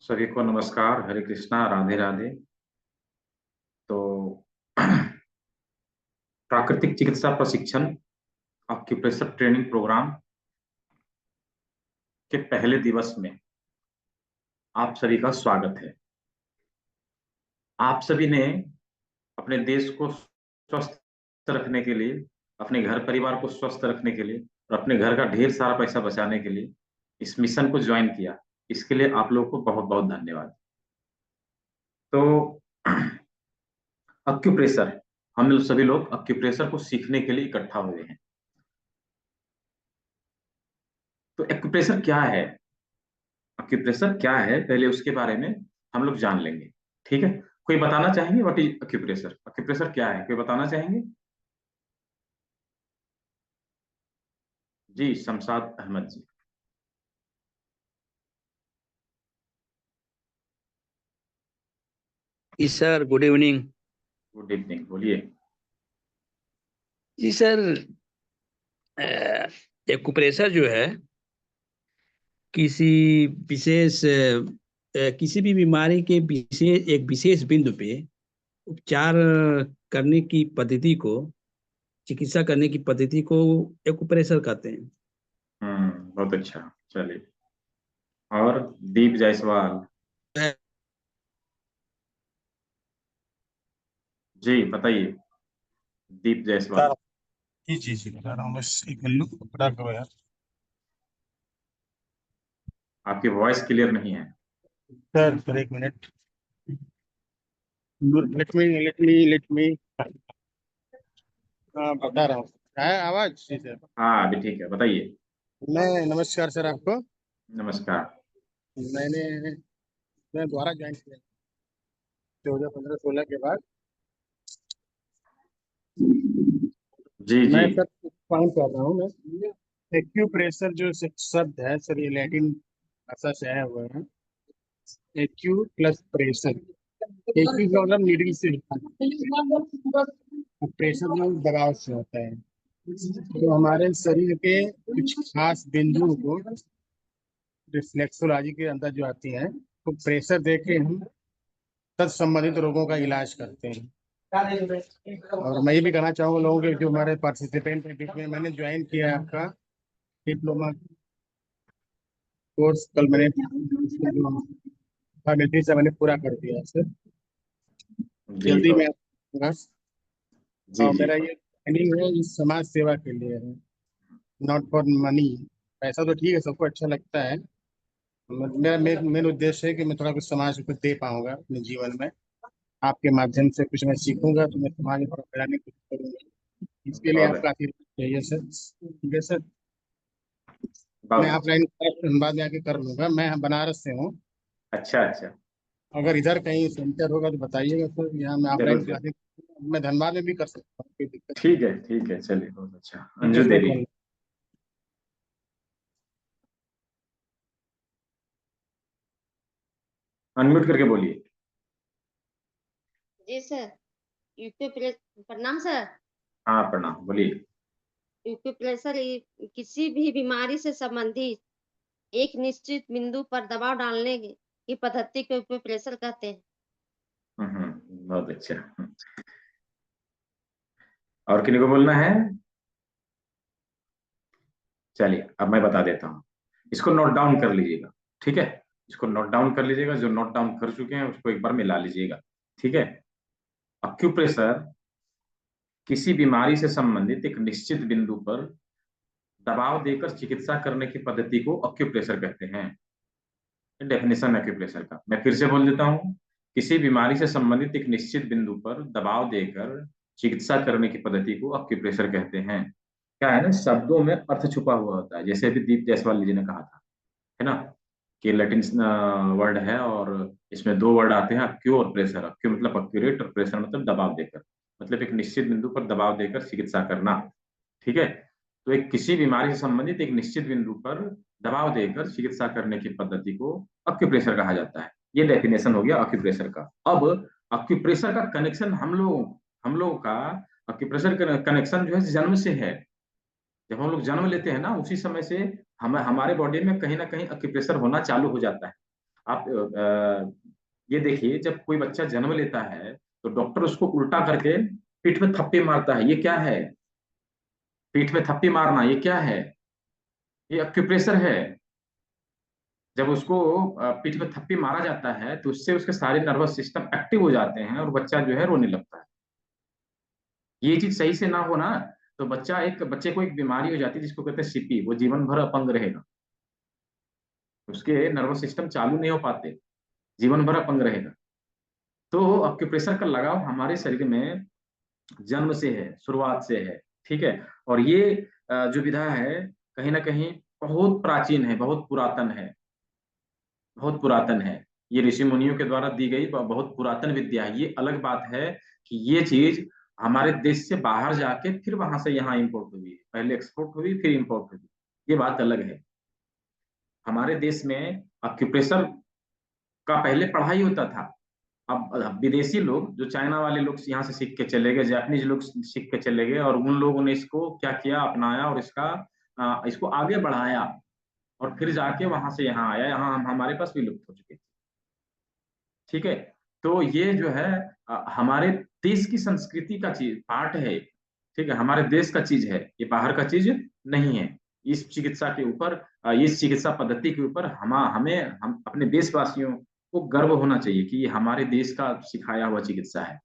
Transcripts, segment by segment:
सभी को नमस्कार, हरे कृष्णा, राधे राधे। तो प्राकृतिक चिकित्सा प्रशिक्षण ऑक्यूप्रेशर ट्रेनिंग प्रोग्राम के पहले दिवस में आप सभी का स्वागत है। आप सभी ने अपने देश को स्वस्थ रखने के लिए, अपने घर परिवार को स्वस्थ रखने के लिए और अपने घर का ढेर सारा पैसा बचाने के लिए इस मिशन को ज्वाइन किया। इसके लिए आप लोगों को बहुत बहुत धन्यवाद। तो ऑक्यूप्रेशर, हम लोग सभी लोग ऑक्यूप्रेशर को सीखने के लिए इकट्ठा हुए हैं। तो एक्यूप्रेशर क्या है, एक्यूप्रेशर क्या है, पहले उसके बारे में हम लोग जान लेंगे। ठीक है, कोई बताना चाहेंगे व्हाट इज एक्यूप्रेशर? एक्यूप्रेशर क्या है, कोई बताना चाहेंगे? जी, शमशाद अहमद जी। जी sir, good evening. Good evening, बोलिए। जी सर, एक्यूप्रेशर जो है किसी विशेष किसी भी बीमारी के एक विशेष बिंदु पे उपचार करने की पद्धति को, चिकित्सा करने की पद्धति को एक्यूप्रेशर कहते हैं। बहुत अच्छा। चलिए, और दीप जायसवाल जी बताइए। दीप जायसवाल। सर, जी जी जी बता रहा हूँ, बस एक मिनट पकड़ा करो यार। आपकी वॉइस क्लियर नहीं है। सर एक मिनट। लेट मी बता रहा हूँ। है आवाज? जी सर। हाँ, अभी ठीक है, बताइए। मैं नमस्कार सर आपको। नमस्कार। मैंने मैं दोबारा ज्वाइन किया 2015-16 के बाद। जी जी। मैं सर पॉइंट कर रहा हूँ। मैं एक्यूप्रेशर जो शब्द है सर, ये लैटिन भाषा से आया हुआ है। Acute plus pressure. एक्यू का मतलब नीडल से होता है, प्रेशर मतलब दबाव से होता है। तो हमारे शरीर के कुछ खास बिंदुओं को रिफ्लेक्सोलॉजी के अंदर जो आती हैं, तो प्रेशर दे के हम तत् संबंधित रोगों का इलाज करते हैं। और मैं ये भी कहना चाहूँगा लोगों के जो हमारे पार्टिसिपेंट हैं, बीच में मैंने ज्वाइन किया है आपका डिप्लोमा कोर्स। कल मैंने मिलिट्री से मैंने पूरा कर दिया है सर। जी जल्दी तो मैं आपका। जी और जी। मेरा ये ट्रेनिंग है, ये समाज सेवा के लिए है, नॉट फॉर मनी। पैसा तो ठीक है, सबको अच्छा लगता है। मेरा मेन उद्देश्य है कि मैं थोड़ा कुछ समाज को कुछ दे पाऊंगा अपने जीवन में। आपके माध्यम से कुछ मैं सीखूंगा तो मैं समाज में थोड़ा फैलाने की कोशिश करूंगा। इसके लिए बहुत आपका है। आशीर्वाद चाहिए सर। ठीक है सर। मैं बहुत अच्छा। ऑफलाइन बाद में आके कर लूंगा। मैं बनारस से हूँ। अच्छा अच्छा। अगर इधर कहीं सेंटर होगा तो बताइएगा सर, यहाँ मैं ऑफलाइन जरूर जरूर। क्लासेस मैं धनबाद में भी कर सकता हूँ, कोई दिक्कत नहीं। ठीक है ठीक है, चलिए, बहुत अच्छा। ठीक है अंजू सर, देवी, धन्यवाद। अनम्यूट करके बोलिए। जी सर। यूपी प्रेस प्रणाम सर। हाँ, प्रणाम, बोलिए। यूपी प्रेशर किसी भी बीमारी से संबंधित एक निश्चित बिंदु पर दबाव डालने की पद्धति को यूपी प्रेशर कहते हैं। बहुत अच्छा। और किन्हीं को बोलना है? चलिए, अब मैं बता देता हूँ। इसको नोट डाउन कर लीजिएगा। ठीक है, इसको नोट डाउन कर लीजिएगा। जो नोट डाउन कर चुके हैं उसको एक बार मिला लीजिएगा। ठीक है। अक्यूप्रेशर किसी बीमारी से संबंधित एक निश्चित बिंदु पर दबाव देकर चिकित्सा करने की पद्धति को अक्यूप्रेशर कहते हैं। डेफिनेशन एक्यूप्रेशर का मैं फिर से बोल देता हूँ। किसी बीमारी से संबंधित एक निश्चित बिंदु पर दबाव देकर चिकित्सा करने की पद्धति को अक्यूप्रेशर कहते हैं। क्या है ना, शब्दों में अर्थ छुपा हुआ होता है, जैसे अभी दीप जायसवाल जी ने कहा था, है ना, कि लैटिन वर्ड है और इसमें दो वर्ड आते हैं, अक्यू और प्रेशर। अक्यू मतलब अक्यूरेट और प्रेशर मतलब दबाव देकर, मतलब एक निश्चित बिंदु पर दबाव देकर चिकित्सा करना। ठीक है। तो एक किसी बीमारी से संबंधित एक निश्चित बिंदु पर दबाव देकर चिकित्सा करने की पद्धति को अक्यूप्रेशर कहा जाता है। ये डेफिनेशन हो गया अक्यूप्रेशर का। अब अक्यूप्रेशर का कनेक्शन हम लोग का अक्यूप्रेशर का कनेक्शन जो है जन्म से है। जब हम लोग जन्म लेते हैं ना, उसी समय से हमें हमारे बॉडी में कहीं ना कहीं अक्यूप्रेशर होना चालू हो जाता है। आप ये देखिए, जब कोई बच्चा जन्म लेता है तो डॉक्टर उसको उल्टा करके पीठ में थप्पी मारता है। ये क्या है? पीठ में थप्पी मारना ये क्या है? ये एक्यूप्रेशर है। जब उसको पीठ में थप्पी मारा जाता है तो उससे उसके सारे नर्वस सिस्टम एक्टिव हो जाते हैं और बच्चा जो है रोने लगता है। ये चीज सही से ना हो ना, तो बच्चे को एक बीमारी हो जाती है जिसको कहते हैं सीपी, वो जीवन भर अपंग रहेगा। उसके नर्वस सिस्टम चालू नहीं हो पाते, जीवन भर अपंग रहेगा। तो एक्यूप्रेशर का लगाव हमारे शरीर में जन्म से है, शुरुआत से है। ठीक है। और ये जो विधा है कहीं ना कहीं बहुत प्राचीन है, बहुत पुरातन है, बहुत पुरातन है। ये ऋषि मुनियों के द्वारा दी गई बहुत पुरातन विद्या है। ये अलग बात है कि ये चीज हमारे देश से बाहर जाके फिर वहां से यहाँ इंपोर्ट हुई है, पहले एक्सपोर्ट हुई फिर इंपोर्ट हुई। ये बात अलग है। हमारे देश में एक्यूप्रेशर का पहले पढ़ाई होता था। अब विदेशी लोग, जो चाइना वाले लोग यहाँ से सीख के चले गए, जापानीज लोग सीख के चले गए, और उन लोगों ने इसको क्या किया, अपनाया और इसको आगे बढ़ाया, और फिर जाके वहां से यहाँ आया। यहाँ हमारे पास भी लुप्त हो चुके। ठीक है। तो ये जो है हमारे देश की संस्कृति का चीज पार्ट है। ठीक है, हमारे देश का चीज है, ये बाहर का चीज नहीं है। इस चिकित्सा के ऊपर, इस चिकित्सा पद्धति के ऊपर हम अपने देशवासियों को गर्व होना चाहिए कि ये हमारे देश का सिखाया हुआ चिकित्सा है।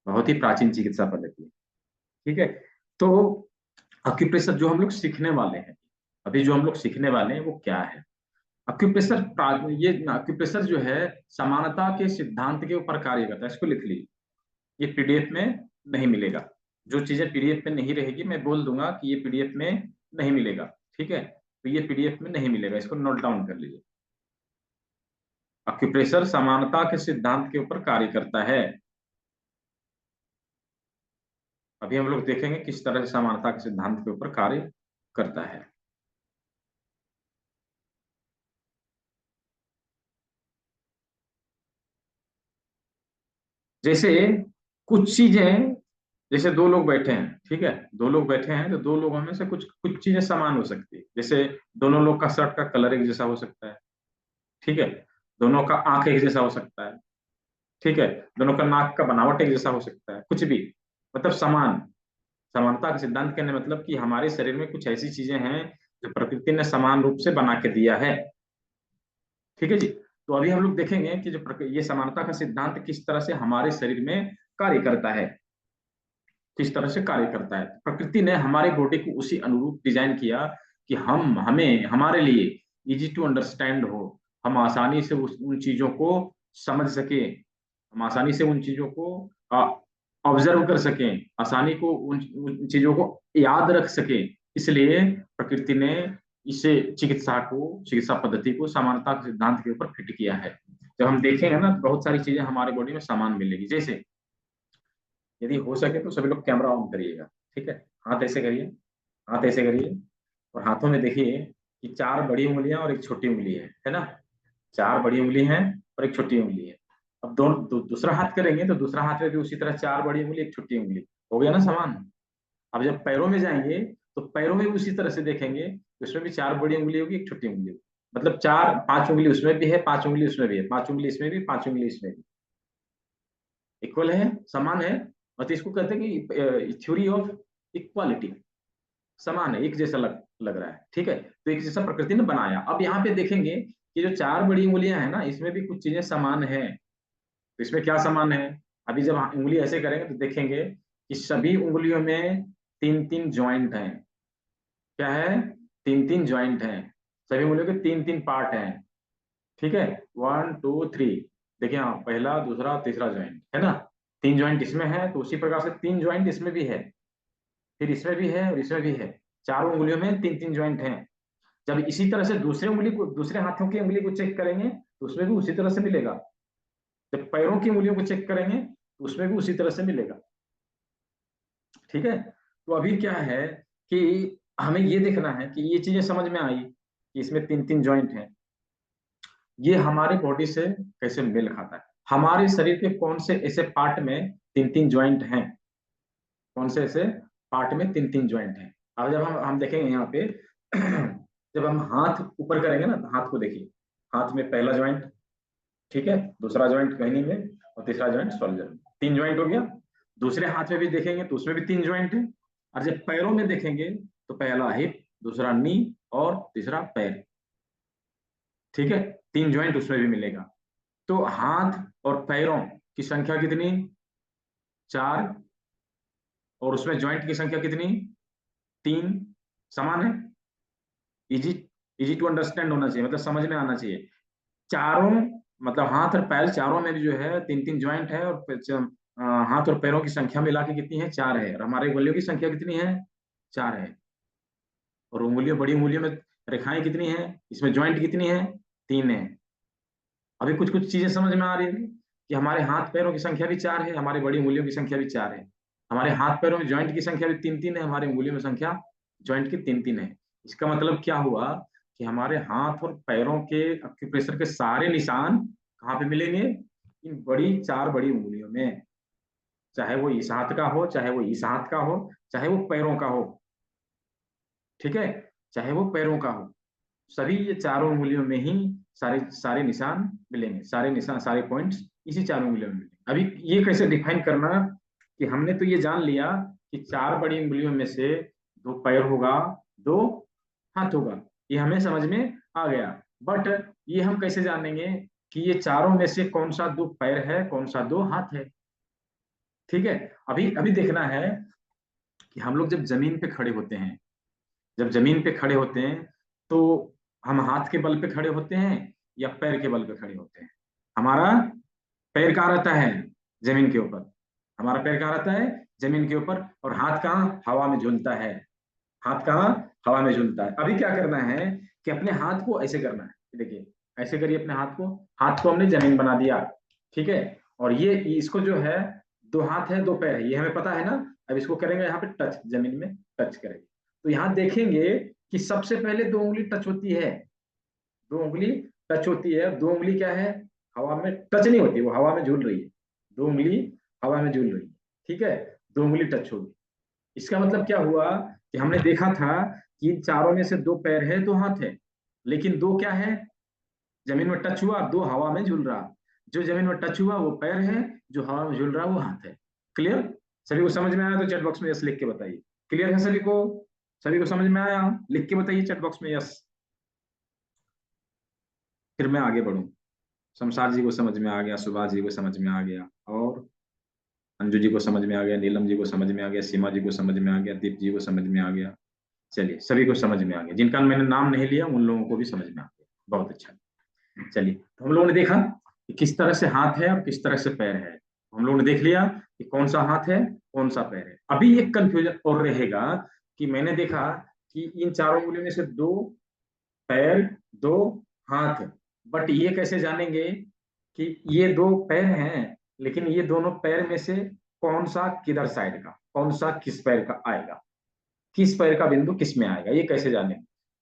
बहुत ही प्राचीन चिकित्सा पद्धति है। ठीक है। तो अक्यूप्रेशर जो हम लोग सीखने वाले हैं, अभी जो हम लोग सीखने वाले हैं वो क्या है? ये अक्यूप्रेशर जो है समानता के सिद्धांत के ऊपर कार्य करता है। इसको लिख लीजिए, ये पीडीएफ में नहीं मिलेगा। जो चीजें पीडीएफ में नहीं रहेगी मैं बोल दूंगा कि ये पीडीएफ में नहीं मिलेगा। ठीक है, तो ये पीडीएफ में नहीं मिलेगा, इसको नोट डाउन कर लीजिए। अक्यूप्रेशर समानता के सिद्धांत के ऊपर कार्य करता है। अभी हम लोग देखेंगे किस तरह से समानता के सिद्धांत के ऊपर कार्य करता है। जैसे कुछ चीजें, जैसे दो लोग बैठे हैं, ठीक है, दो लोग बैठे हैं तो दो लोगों में से कुछ कुछ चीजें समान हो सकती है। जैसे दोनों लोग का शर्ट का कलर एक जैसा हो सकता है। ठीक है, दोनों का आंख एक जैसा हो सकता है। ठीक है, दोनों का नाक का बनावट एक जैसा हो सकता है, कुछ भी, मतलब समान। समानता का सिद्धांत कहने मतलब कि हमारे शरीर में कुछ ऐसी चीजें हैं जो प्रकृति ने समान रूप से बना के दिया है। ठीक है जी। तो अभी हम लोग देखेंगे कि ये समानता का सिद्धांत किस तरह से हमारे शरीर में कार्य करता है, किस तरह से कार्य करता है। प्रकृति ने हमारे बॉडी को उसी अनुरूप डिजाइन किया कि हमारे लिए इजी टू अंडरस्टैंड हो, हम आसानी से उन चीजों को समझ सके, हम आसानी से उन चीजों को ऑब्जर्व कर सकें, आसानी को उन चीजों को याद रख सके। इसलिए प्रकृति ने इसे चिकित्सा पद्धति को समानता के सिद्धांत के ऊपर फिट किया है। जब हम देखेंगे ना, बहुत सारी चीजें हमारे बॉडी में समान मिलेगी। जैसे यदि हो सके तो सभी लोग कैमरा ऑन करिएगा। ठीक है, हाथ ऐसे करिए, हाथ ऐसे करिए, और हाथों में देखिए कि चार बड़ी उंगलियां और एक छोटी उंगली है ना? चार बड़ी उंगली हैं और एक छोटी उंगली है। अब दूसरा हाथ करेंगे तो दूसरा हाथ में भी उसी तरह चार बड़ी उंगली एक छोटी उंगली, हो गया ना समान। अब जब पैरों में जाएंगे तो पैरों में भी उसी तरह से देखेंगे, उसमें भी चार बड़ी उंगली होगी एक छोटी उंगली होगी। मतलब चार, पांच उंगली उसमें भी है, पांच उंगली उसमें भी है, पांच उंगली इसमें भी, पांच उंगली इसमें भी, इक्वल है, समान है। मतलब इसको कहते हैं कि थ्योरी ऑफ इक्वालिटी, समान है, एक जैसा लग रहा है। ठीक है, तो एक जैसा प्रकृति ने बनाया। अब यहाँ पे देखेंगे कि जो चार बड़ी उंगलियां हैं ना, इसमें भी कुछ चीजें समान है। तो इसमें क्या समान है? अभी जब उंगली ऐसे करेंगे तो देखेंगे कि सभी उंगलियों में तीन तीन ज्वाइंट हैं। क्या है? तीन तीन ज्वाइंट हैं। सभी उंगलियों के तीन तीन पार्ट हैं। ठीक है, वन टू थ्री, देखिए हाँ, पहला दूसरा तीसरा ज्वाइंट है ना। तीन ज्वाइंट इसमें है तो उसी प्रकार से तीन ज्वाइंट इसमें भी है, फिर इसमें भी है और इसमें भी है। चारों उंगलियों में तीन तीन ज्वाइंट हैं। जब इसी तरह से दूसरे हाथों की उंगली को चेक करेंगे तो उसमें भी उसी तरह से मिलेगा। जब पैरों की उंगलियों को चेक करेंगे तो उसमें भी उसी तरह से मिलेगा। ठीक है, तो अभी क्या है कि हमें ये देखना है कि ये चीजें समझ में आई कि इसमें तीन तीन ज्वाइंट हैं, ये हमारे बॉडी से कैसे मेल खाता है। हमारे शरीर के कौन से ऐसे पार्ट में तीन तीन ज्वाइंट हैं, कौन से ऐसे पार्ट में तीन तीन ज्वाइंट हैं। अब जब हम देखेंगे यहाँ पे जब हम हाथ ऊपर करेंगे ना, तो हाथ को देखिए, हाथ में पहला ज्वाइंट, ठीक है, दूसरा ज्वाइंट कहनी में, और तीसरा ज्वाइंट शोल्डर में, 3 ज्वाइंट हो गया। दूसरे हाथ में भी देखेंगे तो उसमें भी 3 ज्वाइंट है। और जब पैरों में देखेंगे तो पहला हिप, दूसरा नी और तीसरा पैर, ठीक है, 3 ज्वाइंट उसमें भी मिलेगा। तो हाथ और पैरों की संख्या कितनी? 4, और उसमें ज्वाइंट की संख्या कितनी? 3। समान है, इजी इजी टू अंडरस्टैंड होना चाहिए, मतलब समझ में आना चाहिए। चारों, मतलब हाथ और पैर चारों में भी जो है 3-3 ज्वाइंट है, और हाथ और पैरों की संख्या मिला के कितनी है? 4 है। और हमारे उंगलियों की संख्या कितनी है? 4 है। और उंगलियों, बड़ी उंगलियों में रेखाएं कितनी है? इसमें ज्वाइंट कितनी है? 3 है। अभी कुछ कुछ चीजें समझ में आ रही है कि हमारे हाथ पैरों की संख्या भी 4 है, हमारी बड़ी उंगलियों की संख्या भी 4 है, हमारे हाथ पैरों में ज्वाइंट की संख्या भी 3-3 है, हमारी उंगलियों में संख्या ज्वाइंट की 3-3 है। इसका मतलब क्या हुआ कि हमारे हाथ और पैरों के एक्यूप्रेशर के सारे निशान कहाँ पे मिलेंगे? इन बड़ी 4 बड़ी उंगलियों में, चाहे वो इस हाथ का हो, चाहे वो इस हाथ का हो, चाहे वो पैरों का हो, ठीक है, चाहे वो पैरों का हो, सभी ये चारों उंगलियों में ही सारे सारे निशान मिलेंगे, सारे निशान, सारे पॉइंट्स इसी चारों उंगलियों में मिलेंगे। अभी ये कैसे डिफाइन करना कि हमने तो ये जान लिया कि 4 बड़ी उंगलियों में से 2 पैर होगा, 2 हाथ होगा, ये हमें समझ में आ गया। बट ये हम कैसे जानेंगे कि ये चारों में से कौन सा 2 पैर है, कौन सा 2 हाथ है? ठीक है, अभी अभी देखना है कि हम लोग जब जमीन पे खड़े होते हैं, जब जमीन पे खड़े होते हैं तो हम हाथ के बल पे खड़े होते हैं या पैर के बल पे खड़े होते हैं? हमारा पैर कहाँ रहता है? जमीन के ऊपर। हमारा पैर कहाँ रहता है? जमीन के ऊपर। और हाथ कहाँ? हवा में झूलता है। हाथ कहाँ? हवा में झूलता है। अभी क्या करना है कि अपने हाथ को ऐसे करना है, देखिए ऐसे करिए अपने हाथ को। हाथ को हमने जमीन बना दिया, ठीक है, और ये इसको जो है 2 हाथ है 2 पैर है, ये हमें पता है ना। अब इसको करेंगे यहाँ पे टच, जमीन में टच करेंगे, तो यहाँ देखेंगे कि सबसे पहले 2 उंगली टच होती है, 2 उंगली टच होती है। 2 उंगली क्या है? हवा में टच नहीं होती, वो हवा में झूल रही है। 2 उंगली हवा में झूल रही है, ठीक है, 2 उंगली टच होगी। इसका मतलब क्या हुआ कि हमने देखा था कि इन चारों में से 2 पैर है 2 हाथ है, लेकिन 2 क्या है? जमीन में टच हुआ, 2 हवा में झूल रहा। जो जमीन में टच हुआ वो पैर है, जो हवा में झूल रहा वो हाथ है। क्लियर? सभी को समझ में आया तो चैट बॉक्स में यस लिख के बताइए। क्लियर है सभी को? सभी को समझ में आया? लिख के बताइए चैट बॉक्स में यस। फिर मैं आगे बढ़ूं। शमशाद जी को समझ में आ गया, सुभाष जी को समझ में आ गया, और अंजू जी को समझ में आ गया, नीलम जी को समझ में आ गया, सीमा जी को समझ में आ गया, दीप जी को समझ में आ गया। चलिए सभी को समझ में आ गया, जिनका मैंने नाम नहीं लिया उन लोगों को भी समझ में आ गया। बहुत अच्छा। चलिए, तो हम लोगों ने देखा कि किस तरह से हाथ है और किस तरह से पैर है। हम लोगों ने देख लिया कि कौन सा हाथ है कौन सा पैर है। अभी एक कंफ्यूजन और रहेगा कि मैंने देखा कि इन चारों उंगलियों में से 2 पैर 2 हाथ, बट ये कैसे जानेंगे कि ये 2 पैर हैं, लेकिन ये दोनों पैर में से कौन सा किधर साइड का, कौन सा किस पैर का आएगा, किस पैर का बिंदु किस में आएगा, ये कैसे जाने?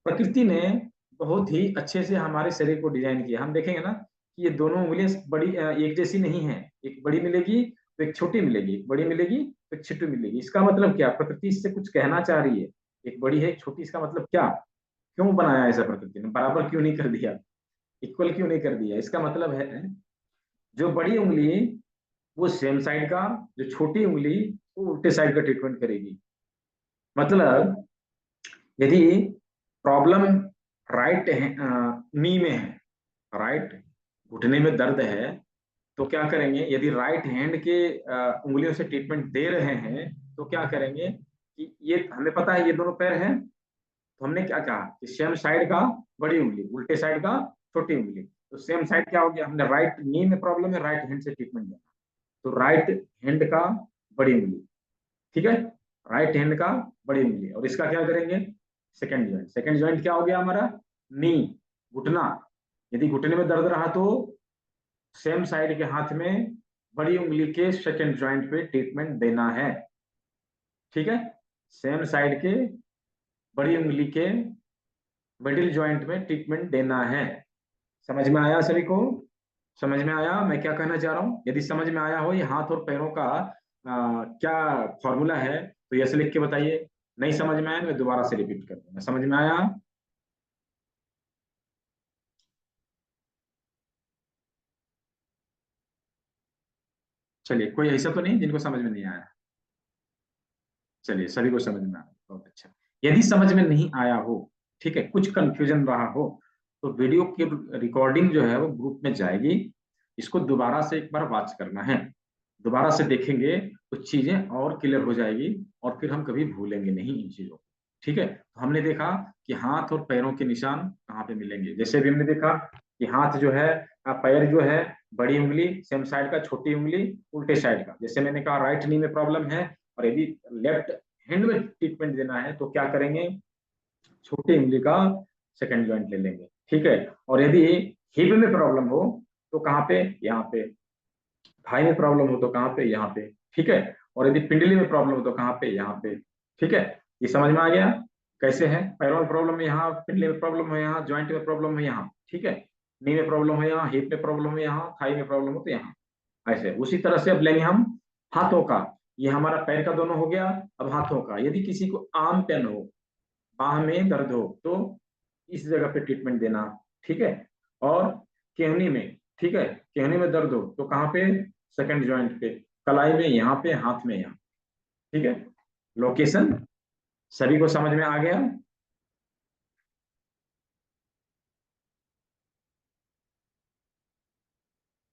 प्रकृति ने बहुत ही अच्छे से हमारे शरीर को डिजाइन किया। हम देखेंगे ना कि ये दोनों उंगलियां बड़ी एक जैसी नहीं है, एक बड़ी मिलेगी तो एक छोटी मिलेगी, एक बड़ी मिलेगी तो एक छोटी मिलेगी। इसका मतलब क्या? प्रकृति इससे कुछ कहना चाह रही है। एक बड़ी है एक छोटी, इसका मतलब क्या? क्यों बनाया ऐसा प्रकृति ने? बराबर क्यों नहीं कर दिया? इक्वल क्यों नहीं कर दिया? इसका मतलब है जो बड़ी उंगली वो सेम साइड का, जो छोटी उंगली वो उल्टे साइड का ट्रीटमेंट करेगी। मतलब यदि प्रॉब्लम राइट नी में है, राइट घुटने में दर्द है, तो क्या करेंगे? यदि राइट हैंड के उंगलियों से ट्रीटमेंट दे रहे हैं तो क्या करेंगे कि ये हमें पता है ये दोनों पैर हैं, तो हमने क्या कहा कि सेम साइड का बड़ी उंगली, उल्टे साइड का छोटी उंगली। तो सेम साइड क्या हो गया? हमने राइट नी में प्रॉब्लम है, राइट हैंड से ट्रीटमेंट देना, तो राइट हैंड का बड़ी उंगली, ठीक है, राइट हैंड का बड़ी उंगली। और इसका क्या करेंगे? Second joint. सेकंड ज्वाइंट क्या हो गया हमारा? नी, घुटना। यदि घुटने में दर्द रहा तो सेम साइड के हाथ में बड़ी उंगली के सेकंड ज्वाइंट पे ट्रीटमेंट देना है, ठीक है, सेम साइड के बड़ी उंगली के मिडिल ज्वाइंट में ट्रीटमेंट देना है। समझ में आया सभी को? समझ में आया मैं क्या कहना चाह रहा हूं? यदि समझ में आया हो ये हाथ और पैरों का क्या फॉर्मूला है तो यस लिख के बताइए। नहीं समझ में आया मैं दोबारा से रिपीट कर दूंगा। समझ में आया? चलिए, कोई ऐसा तो नहीं जिनको समझ में नहीं आया? चलिए, सभी को समझ में आ गया, बहुत अच्छा। यदि समझ में नहीं आया हो, ठीक है, कुछ कंफ्यूजन रहा हो, तो वीडियो की रिकॉर्डिंग जो है वो ग्रुप में जाएगी। इसको दोबारा से एक बार वॉच करना है, दोबारा से देखेंगे तो चीजें और क्लियर हो जाएगी, और फिर हम कभी भूलेंगे नहीं इन चीजों को। ठीक है, तो हमने देखा कि हाथ और पैरों के निशान कहाँ पे मिलेंगे। जैसे भी हमने देखा कि हाथ जो है, पैर जो है, बड़ी उंगली सेम साइड का, छोटी उंगली उल्टे साइड का। जैसे मैंने कहा राइट नी में प्रॉब्लम है, और यदि लेफ्ट हैंड में ट्रीटमेंट देना है तो क्या करेंगे, छोटी उंगली का सेकंड जॉइंट ले लेंगे। ठीक है, और यदि हिप में प्रॉब्लम हो तो कहाँ पे, यहाँ पे। थाई में प्रॉब्लम हो तो कहाँ पे, यहाँ पे। ठीक है, और यदि पिंडली में प्रॉब्लम हो तो कहाँ पे, यहाँ पे। ठीक है, ये समझ में आ गया कैसे है? पैरों में प्रॉब्लम है यहाँ, पिंडली में प्रॉब्लम है यहाँ, ज्वाइंट में प्रॉब्लम है यहाँ। ठीक है, नी में प्रॉब्लम है यहाँ, हिप में प्रॉब्लम है यहाँ, थाई में प्रॉब्लम हो तो यहाँ। ऐसे उसी तरह से अब लेंगे हम हाथों का। ये हमारा पैर का दोनों हो गया। अब हाथों का, यदि किसी को आर्म पेन हो, बाह में दर्द हो, तो इस जगह पे ट्रीटमेंट देना। ठीक है, और केहनी में, ठीक है, केहनी में दर्द हो तो कहाँ पे, सेकंड जॉइंट पे, कलाई में यहाँ पे, हाथ में यहाँ। ठीक है, लोकेशन सभी को समझ में आ गया?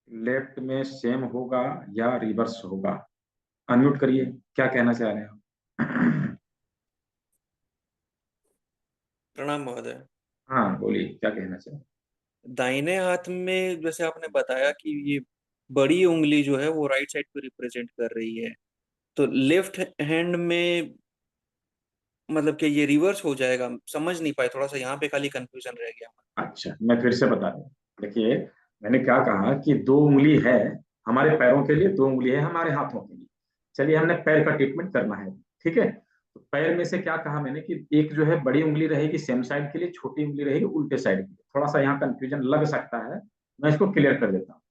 लेफ्ट में सेम होगा या रिवर्स होगा? अनम्यूट करिए, क्या कहना चाह रहे हैं आप? प्रणाम महोदय। हाँ बोलिए, क्या कहना चाह रहे हैं? दाहिने हाथ में जैसे आपने बताया कि ये बड़ी उंगली जो है वो राइट साइड को रिप्रेजेंट कर रही है, तो लेफ्ट हैंड में मतलब कि ये रिवर्स हो जाएगा, समझ नहीं पाए, थोड़ा सा यहाँ पे खाली कंफ्यूजन रह गया। अच्छा, मैं फिर से बता दूं। देखिए, मैंने क्या कहा कि दो उंगली है हमारे पैरों के लिए, दो उंगली है हमारे हाथों के लिए। चलिए, हमने पैर का ट्रीटमेंट करना है। ठीक है, तो पैर में से क्या कहा मैंने कि एक जो है बड़ी उंगली रहेगी सेम साइड के लिए, छोटी उंगली रहेगी उल्टे साइड के लिए। थोड़ा सा यहाँ कंफ्यूजन लग सकता है, मैं इसको क्लियर कर देता हूँ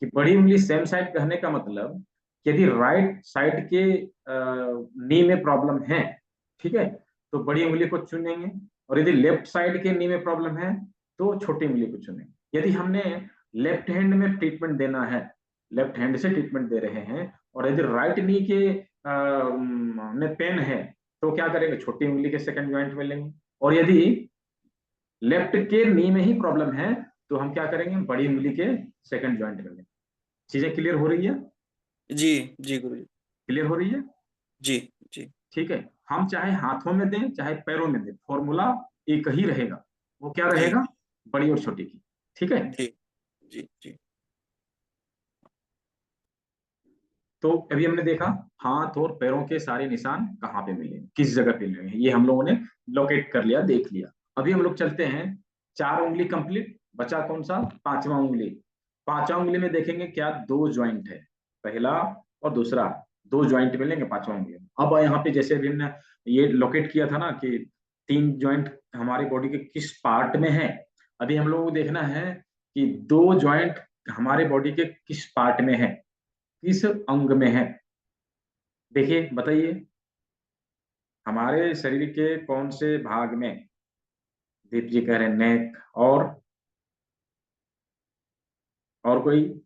कि बड़ी उंगली सेम साइड कहने का मतलब यदि राइट साइड के नी में प्रॉब्लम है, ठीक है, तो बड़ी उंगली को चुनेंगे। और यदि लेफ्ट साइड के नी में प्रॉब्लम है तो छोटी उंगली को चुनेंगे। यदि हमने लेफ्ट हैंड में ट्रीटमेंट देना है, लेफ्ट हैंड से ट्रीटमेंट दे रहे हैं, और यदि राइट नी के में पेन है तो क्या करेंगे, छोटी उंगली के सेकंड जॉइंट में लेंगे। और यदि लेफ्ट के नी में ही प्रॉब्लम है तो हम क्या करेंगे, बड़ी उंगली के सेकंड जॉइंट में लेंगे। चीजें क्लियर हो रही है? जी जी गुरुजी। क्लियर हो रही है? जी जी ठीक है, हम चाहे हाथों में दें चाहे पैरों में दें, फॉर्मूला एक ही रहेगा। वो क्या जी रहेगा, बड़ी और छोटी की। ठीक है, जी जी जी तो अभी हमने देखा हाथ और पैरों के सारे निशान कहाँ पे मिले, किस जगह पे मिले, ये हम लोगों ने लोकेट कर लिया, देख लिया। अभी हम लोग चलते हैं, चार उंगली कंप्लीट, बचा कौन सा, पांचवा उंगली। पांचवा उंगली में देखेंगे क्या, दो ज्वाइंट है, पहला और दूसरा, दो ज्वाइंट मिलेंगे पांचवा उंगली में। अब यहाँ पे जैसे अभी हमने ये लोकेट किया था ना कि तीन ज्वाइंट हमारे बॉडी के किस पार्ट में है, अभी हम लोगों को देखना है कि दो ज्वाइंट हमारे बॉडी के किस पार्ट में है, किस अंग में है। देखिए बताइए, हमारे शरीर के कौन से भाग में? दीप जी कह रहे हैं नेक, और कोई?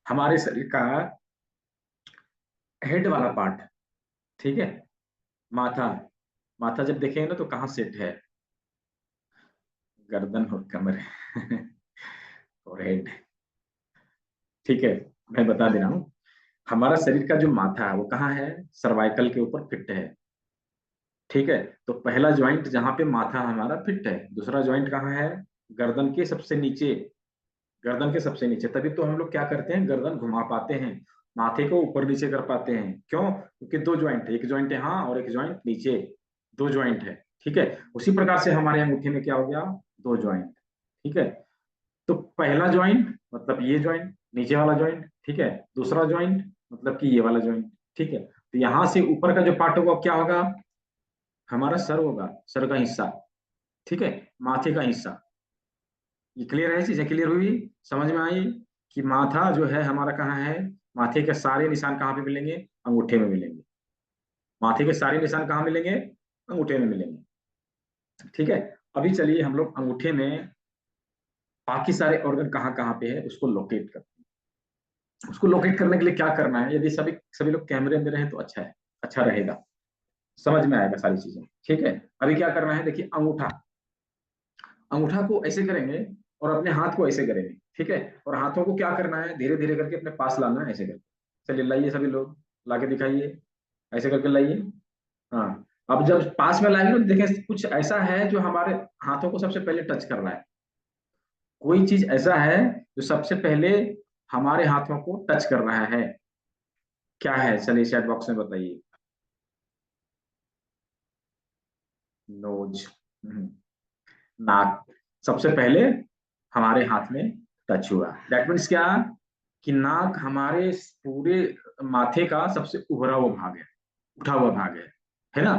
हमारे शरीर का हेड वाला पार्ट, ठीक है, माथा। माथा जब देखेंगे ना तो कहाँ सेट है, गर्दन और कमर और हेड। ठीक है, मैं बता दे रहा हूँ, हमारा शरीर का जो माथा है वो कहाँ है, सर्वाइकल के ऊपर फिट है। ठीक है, तो पहला ज्वाइंट जहां पे माथा हमारा फिट है, दूसरा ज्वाइंट कहाँ है, गर्दन के सबसे नीचे। गर्दन के सबसे नीचे, तभी तो हम लोग क्या करते हैं, गर्दन घुमा पाते हैं, माथे को ऊपर नीचे कर पाते हैं। क्यों? क्योंकि दो ज्वाइंट है, एक ज्वाइंट यहाँ और एक ज्वाइंट नीचे, दो ज्वाइंट है। ठीक है, उसी प्रकार से हमारे अंगूठे में क्या हो गया, दो ज्वाइंट। ठीक है, तो पहला ज्वाइंट मतलब ये ज्वाइंट, नीचे वाला ज्वाइंट। ठीक है, दूसरा ज्वाइंट मतलब कि ये वाला ज्वाइंट। ठीक है, तो यहां से ऊपर का जो पार्ट होगा क्या होगा, हमारा सर होगा, सर का हिस्सा। ठीक है, माथे का हिस्सा। ये क्लियर है, चीजें क्लियर हुई, समझ में आई कि माथा जो है हमारा कहाँ है, माथे के सारे निशान कहाँ पे मिलेंगे, अंगूठे में मिलेंगे। माथे के सारे निशान कहाँ मिलेंगे, अंगूठे में मिलेंगे। ठीक है, अभी चलिए हम लोग अंगूठे में बाकी सारे ऑर्गन कहाँ कहाँ पे है उसको लोकेट करते हैं। उसको लोकेट करने के लिए क्या करना है, यदि सभी सभी लोग कैमरे में रहे तो अच्छा है, अच्छा रहेगा, समझ में आएगा सारी चीजें। ठीक है, अभी क्या करना है, देखिए अंगूठा, अंगूठा को ऐसे करेंगे और अपने हाथ को ऐसे करेंगे, ठीक है, और हाथों को क्या करना है, धीरे धीरे करके अपने पास लाना है, ऐसे करके। चलिए लाइए सभी लोग, लाके दिखाइए, ऐसे करके लाइए। हाँ, अब जब पास में लाएंगे तो देखें कुछ ऐसा है जो हमारे हाथों को सबसे पहले टच कर रहा है, कोई चीज ऐसा है जो सबसे पहले हमारे हाथों को टच कर रहा है, क्या है, चलिए चैट बॉक्स में बताइए। नोज, नाक सबसे पहले हमारे हाथ में टच हुआ। दैट मीन्स क्या, कि नाक हमारे पूरे माथे का सबसे उभरा हुआ भाग है, उठा हुआ भाग है ना।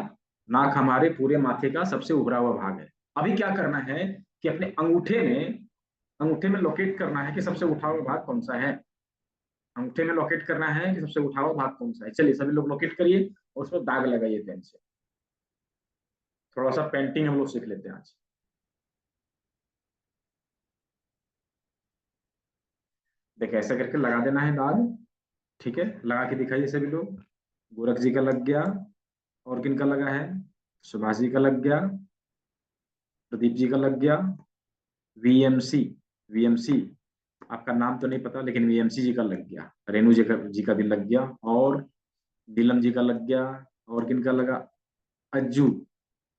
नाक हमारे पूरे माथे का सबसे उभरा हुआ भाग है। अभी क्या करना है कि अपने अंगूठे में लोकेट करना है कि सबसे उठा हुआ भाग कौन सा है, अंगूठे में लोकेट करना है कि सबसे उठा हुआ भाग कौन सा है। चलिए सभी लोग लोकेट करिए और उसमें दाग लगाइए पेन से। थोड़ा सा पेंटिंग हम लोग सीख लेते हैं आज। देखिए ऐसा करके लगा देना है दाग, ठीक है, लगा के दिखाइए सभी लोग। गोरख जी का लग गया, और किन का लगा है, सुभाष जी का लग गया, प्रदीप जी का लग गया, वीएमसी, वीएमसी आपका नाम तो नहीं पता लेकिन वीएमसी जी का लग गया, रेणु जी का भी लग गया, और नीलम जी का लग गया, और किन का लगा, अज्जू,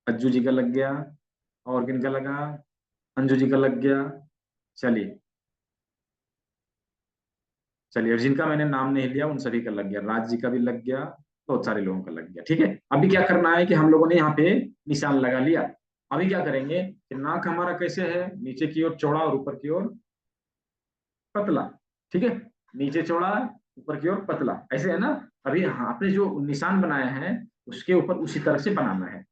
अज्जू जी का लग गया, और किन का लगा, अंजू जी का लग गया। चलिए चलिए, और जिनका मैंने नाम नहीं लिया उन सभी का लग गया, राज जी का भी लग गया, बहुत सारे लोगों का लग गया। ठीक है, अभी क्या करना है कि हम लोगों ने यहाँ पे निशान लगा लिया। अभी क्या करेंगे कि नाक हमारा कैसे है, नीचे की ओर चौड़ा और ऊपर की ओर पतला, ठीक है, नीचे चौड़ा ऊपर की ओर पतला, ऐसे है ना। अभी आपने जो निशान बनाया है उसके ऊपर उसी तरह से बनाना है।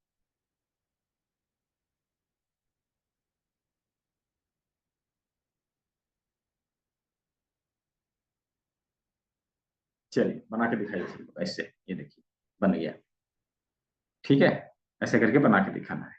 चलिए बना के दिखाइए ऐसे, ये देखिए बन गया, ठीक है, ऐसे करके बना के दिखाना है।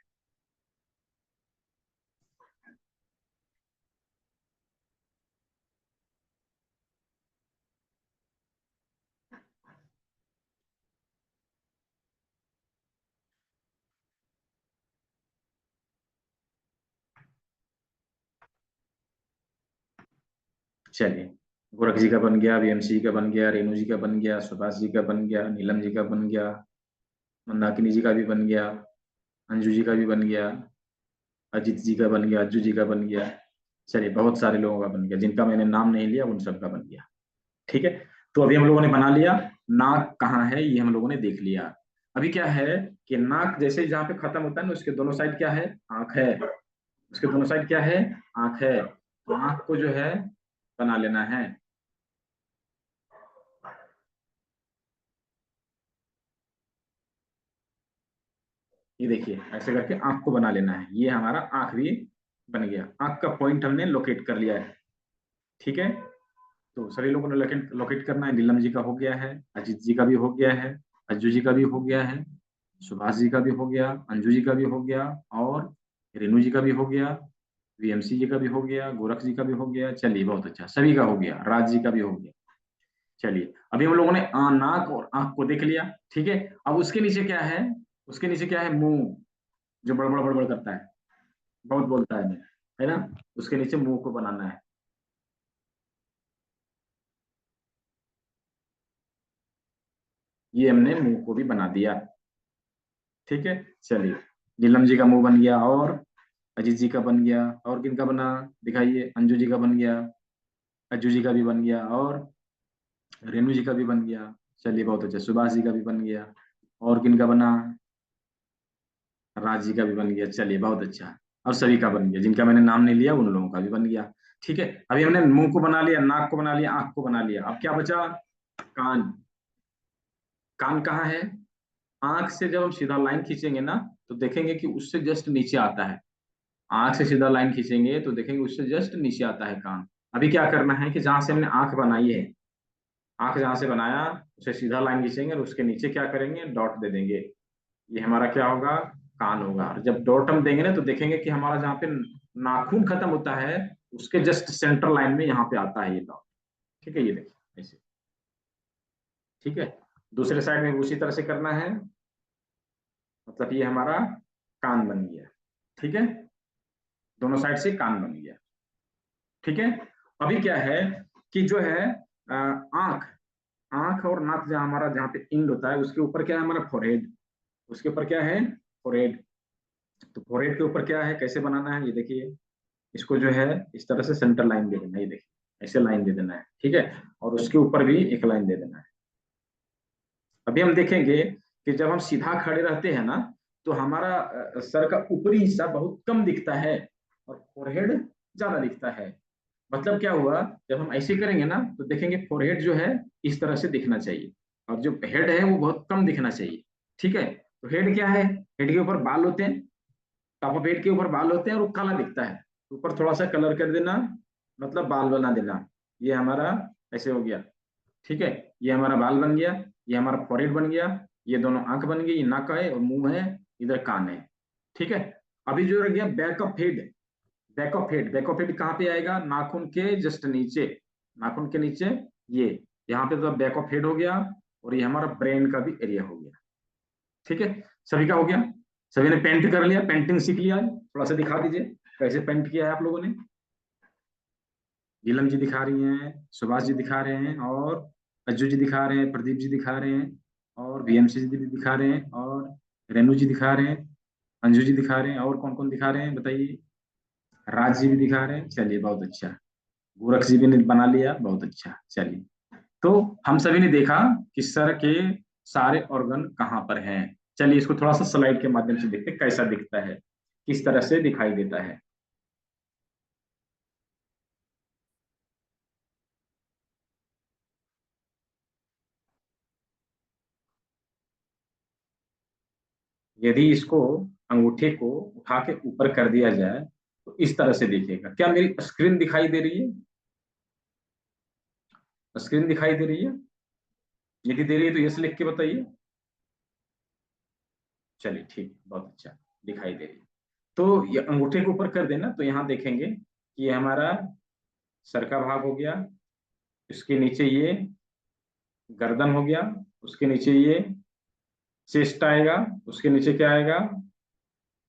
चलिए, गोरख जी का बन गया, वीएमसी जी का बन गया, रेणु जी का बन गया, सुभाष जी का बन गया, नीलम जी का बन गया, मंदाकिनी जी का भी बन गया, अंजू जी का भी बन गया, अजीत जी का बन गया, अज्जू जी का बन गया। चलिए बहुत सारे लोगों का बन गया, जिनका मैंने नाम नहीं लिया उन सब का बन गया। ठीक है, तो अभी हम लोगों ने बना लिया, नाक कहाँ है ये हम लोगों ने देख लिया। अभी क्या है कि नाक जैसे जहाँ पे खत्म होता है ना उसके दोनों साइड क्या है, आंख है, उसके दोनों साइड क्या है, आंख है, तो आंख को जो है बना लेना है। ये देखिए ऐसे करके आंख को बना लेना है, ये हमारा आंख भी बन गया, आंख का पॉइंट हमने लोकेट कर लिया है। ठीक है, तो सभी लोगों ने लोकेट लोकेट करना है। नीलम जी का हो गया है, अजीत जी का भी हो गया है, अज्जू जी का भी हो गया है, सुभाष जी का भी हो गया, अंजू जी का भी हो गया, और रेणु जी का भी हो गया, वीएमसी जी का भी हो गया, गोरख जी का भी हो गया। चलिए बहुत अच्छा, सभी का हो गया, राज जी का भी हो गया। चलिए अभी हम लोगों ने नाक और आंख को देख लिया। ठीक है, अब उसके नीचे क्या है, उसके नीचे क्या है, मुंह, जो बड़बड़ बड़बड़ करता है, बहुत बोलता है ना, उसके नीचे मुंह को बनाना है। ये हमने मुंह को भी बना दिया। ठीक है, चलिए नीलम जी का मुंह बन गया, और अजीत जी का बन गया, और किन का बना, दिखाइए, अंजू जी का बन गया, अज्जू जी का भी बन गया, और रेणु जी का भी बन गया। चलिए बहुत अच्छा, सुभाष जी का भी बन गया, और किन का बना, राज जी का भी बन गया। चलिए बहुत अच्छा, और सभी का बन गया, जिनका मैंने नाम नहीं लिया उन लोगों का भी बन गया। ठीक है, अभी हमने मुंह को बना लिया, नाक को बना लिया, आंख को बना लिया, अब क्या बचा, कान। कान कहाँ है, आंख से जब हम सीधा लाइन खींचेंगे ना तो देखेंगे कि उससे जस्ट नीचे आता है, आंख से सीधा लाइन खींचेंगे तो देखेंगे उससे जस्ट नीचे आता है कान। अभी क्या करना है कि जहां से हमने आंख बनाई है, आंख जहां से बनाया उसे सीधा लाइन खींचेंगे और उसके नीचे क्या करेंगे, डॉट दे देंगे, ये हमारा क्या होगा, कान होगा। और जब डॉट हम देंगे ना तो देखेंगे कि हमारा जहाँ पे नाखून खत्म होता है उसके जस्ट सेंटर लाइन में यहाँ पे आता है ये डॉट, ठीक है, ये देखिए ऐसे, ठीक है। दूसरे साइड में उसी तरह से करना है, मतलब ये हमारा कान बन गया, ठीक है, दोनों साइड से कान बन गया, ठीक है। अभी क्या है कि जो है आंख, आंख और नाक जहाँ हमारा जहाँ पे इंड होता है उसके ऊपर क्या है हमारा फोरहेड, उसके ऊपर क्या है फोरहेड। तो फोरहेड के ऊपर क्या है, कैसे बनाना है ये देखिए, इसको जो है इस तरह से सेंटर लाइन दे देना है, ये देखिए ऐसे लाइन दे देना है, ठीक है, और उसके ऊपर भी एक लाइन दे देना है। अभी हम देखेंगे कि जब हम सीधा खड़े रहते हैं ना तो हमारा सर का ऊपरी हिस्सा बहुत कम दिखता है और फोरहेड ज्यादा दिखता है। मतलब क्या हुआ, जब हम ऐसे करेंगे ना तो देखेंगे फोरहेड जो है इस तरह से दिखना चाहिए और जो हेड है वो बहुत कम दिखना चाहिए, ठीक है। तो हेड क्या है, हेड के ऊपर बाल होते हैं, टॉप ऑफ हेड के ऊपर बाल होते हैं और वो काला दिखता है, ऊपर थोड़ा सा कलर कर देना, मतलब बाल बना देना, ये हमारा ऐसे हो गया, ठीक है। ये हमारा बाल बन गया, ये हमारा फोरहेड बन गया, ये दोनों आंख बन गई, ये नाक है और मुंह है, इधर कान है, ठीक है। अभी जो रह गया back of head, back of head, back of head कहाँ पे आएगा, नाखून के जस्ट नीचे, नाखून के नीचे, ये यहाँ पे तो बैक ऑफ हेड हो गया और ये हमारा ब्रेन का भी एरिया हो गया, ठीक है। सभी का हो गया, सभी ने पेंट कर लिया, पेंटिंग सीख लिया, थोड़ा सा दिखा दीजिए कैसे पेंट किया है आप लोगों ने। नीलम जी दिखा रही हैं, सुभाष जी दिखा रहे हैं, और अज्जू जी दिखा रहे हैं, प्रदीप जी दिखा रहे हैं, और बीएमसी जी भी दिखा रहे हैं, और रेनू जी दिखा रहे हैं, अंजू जी दिखा रहे हैं, और कौन कौन दिखा रहे हैं बताइए, राज जी भी दिखा रहे हैं, चलिए बहुत अच्छा, गोरख जी भी ने बना लिया, बहुत अच्छा, चलिए। तो हम सभी ने देखा कि सर के सारे ऑर्गन कहाँ पर हैं। चलिए इसको थोड़ा सा स्लाइड के माध्यम से देखते हैं कैसा दिखता है, किस तरह से दिखाई देता है। यदि इसको अंगूठे को उठा के ऊपर कर दिया जाए तो इस तरह से दिखेगा। क्या मेरी स्क्रीन दिखाई दे रही है, स्क्रीन दिखाई दे रही है, यदि दे रही है तो यस लिख के बताइए। चलिए ठीक, बहुत अच्छा, दिखाई दे रही है। तो ये अंगूठे के ऊपर कर देना तो यहाँ देखेंगे कि ये हमारा सर का भाग हो गया, इसके नीचे ये गर्दन हो गया, उसके नीचे ये चेस्ट आएगा, उसके नीचे क्या आएगा,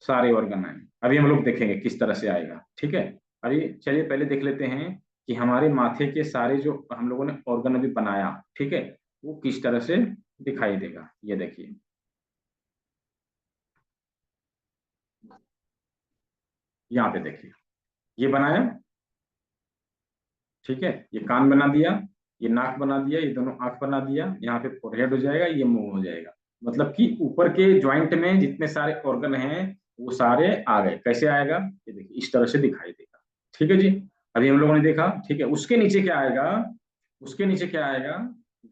सारे ऑर्गन आएंगे। अभी हम लोग देखेंगे किस तरह से आएगा, ठीक है। अभी चलिए पहले देख लेते हैं कि हमारे माथे के सारे जो हम लोगों ने ऑर्गन अभी बनाया, ठीक है, वो किस तरह से दिखाई देगा। ये देखिए, यहाँ पे देखिए, ये बनाया, ठीक है, ये कान बना दिया, ये नाक बना दिया, ये दोनों आंख बना दिया, यहाँ पे फोरहेड हो जाएगा, ये मुंह हो जाएगा। मतलब कि ऊपर के ज्वाइंट में जितने सारे ऑर्गन हैं वो सारे आ गए। कैसे आएगा, ये देखिए इस तरह से दिखाई देगा, ठीक है जी। अभी हम लोगों ने देखा, ठीक है। उसके नीचे क्या आएगा, उसके नीचे क्या आएगा,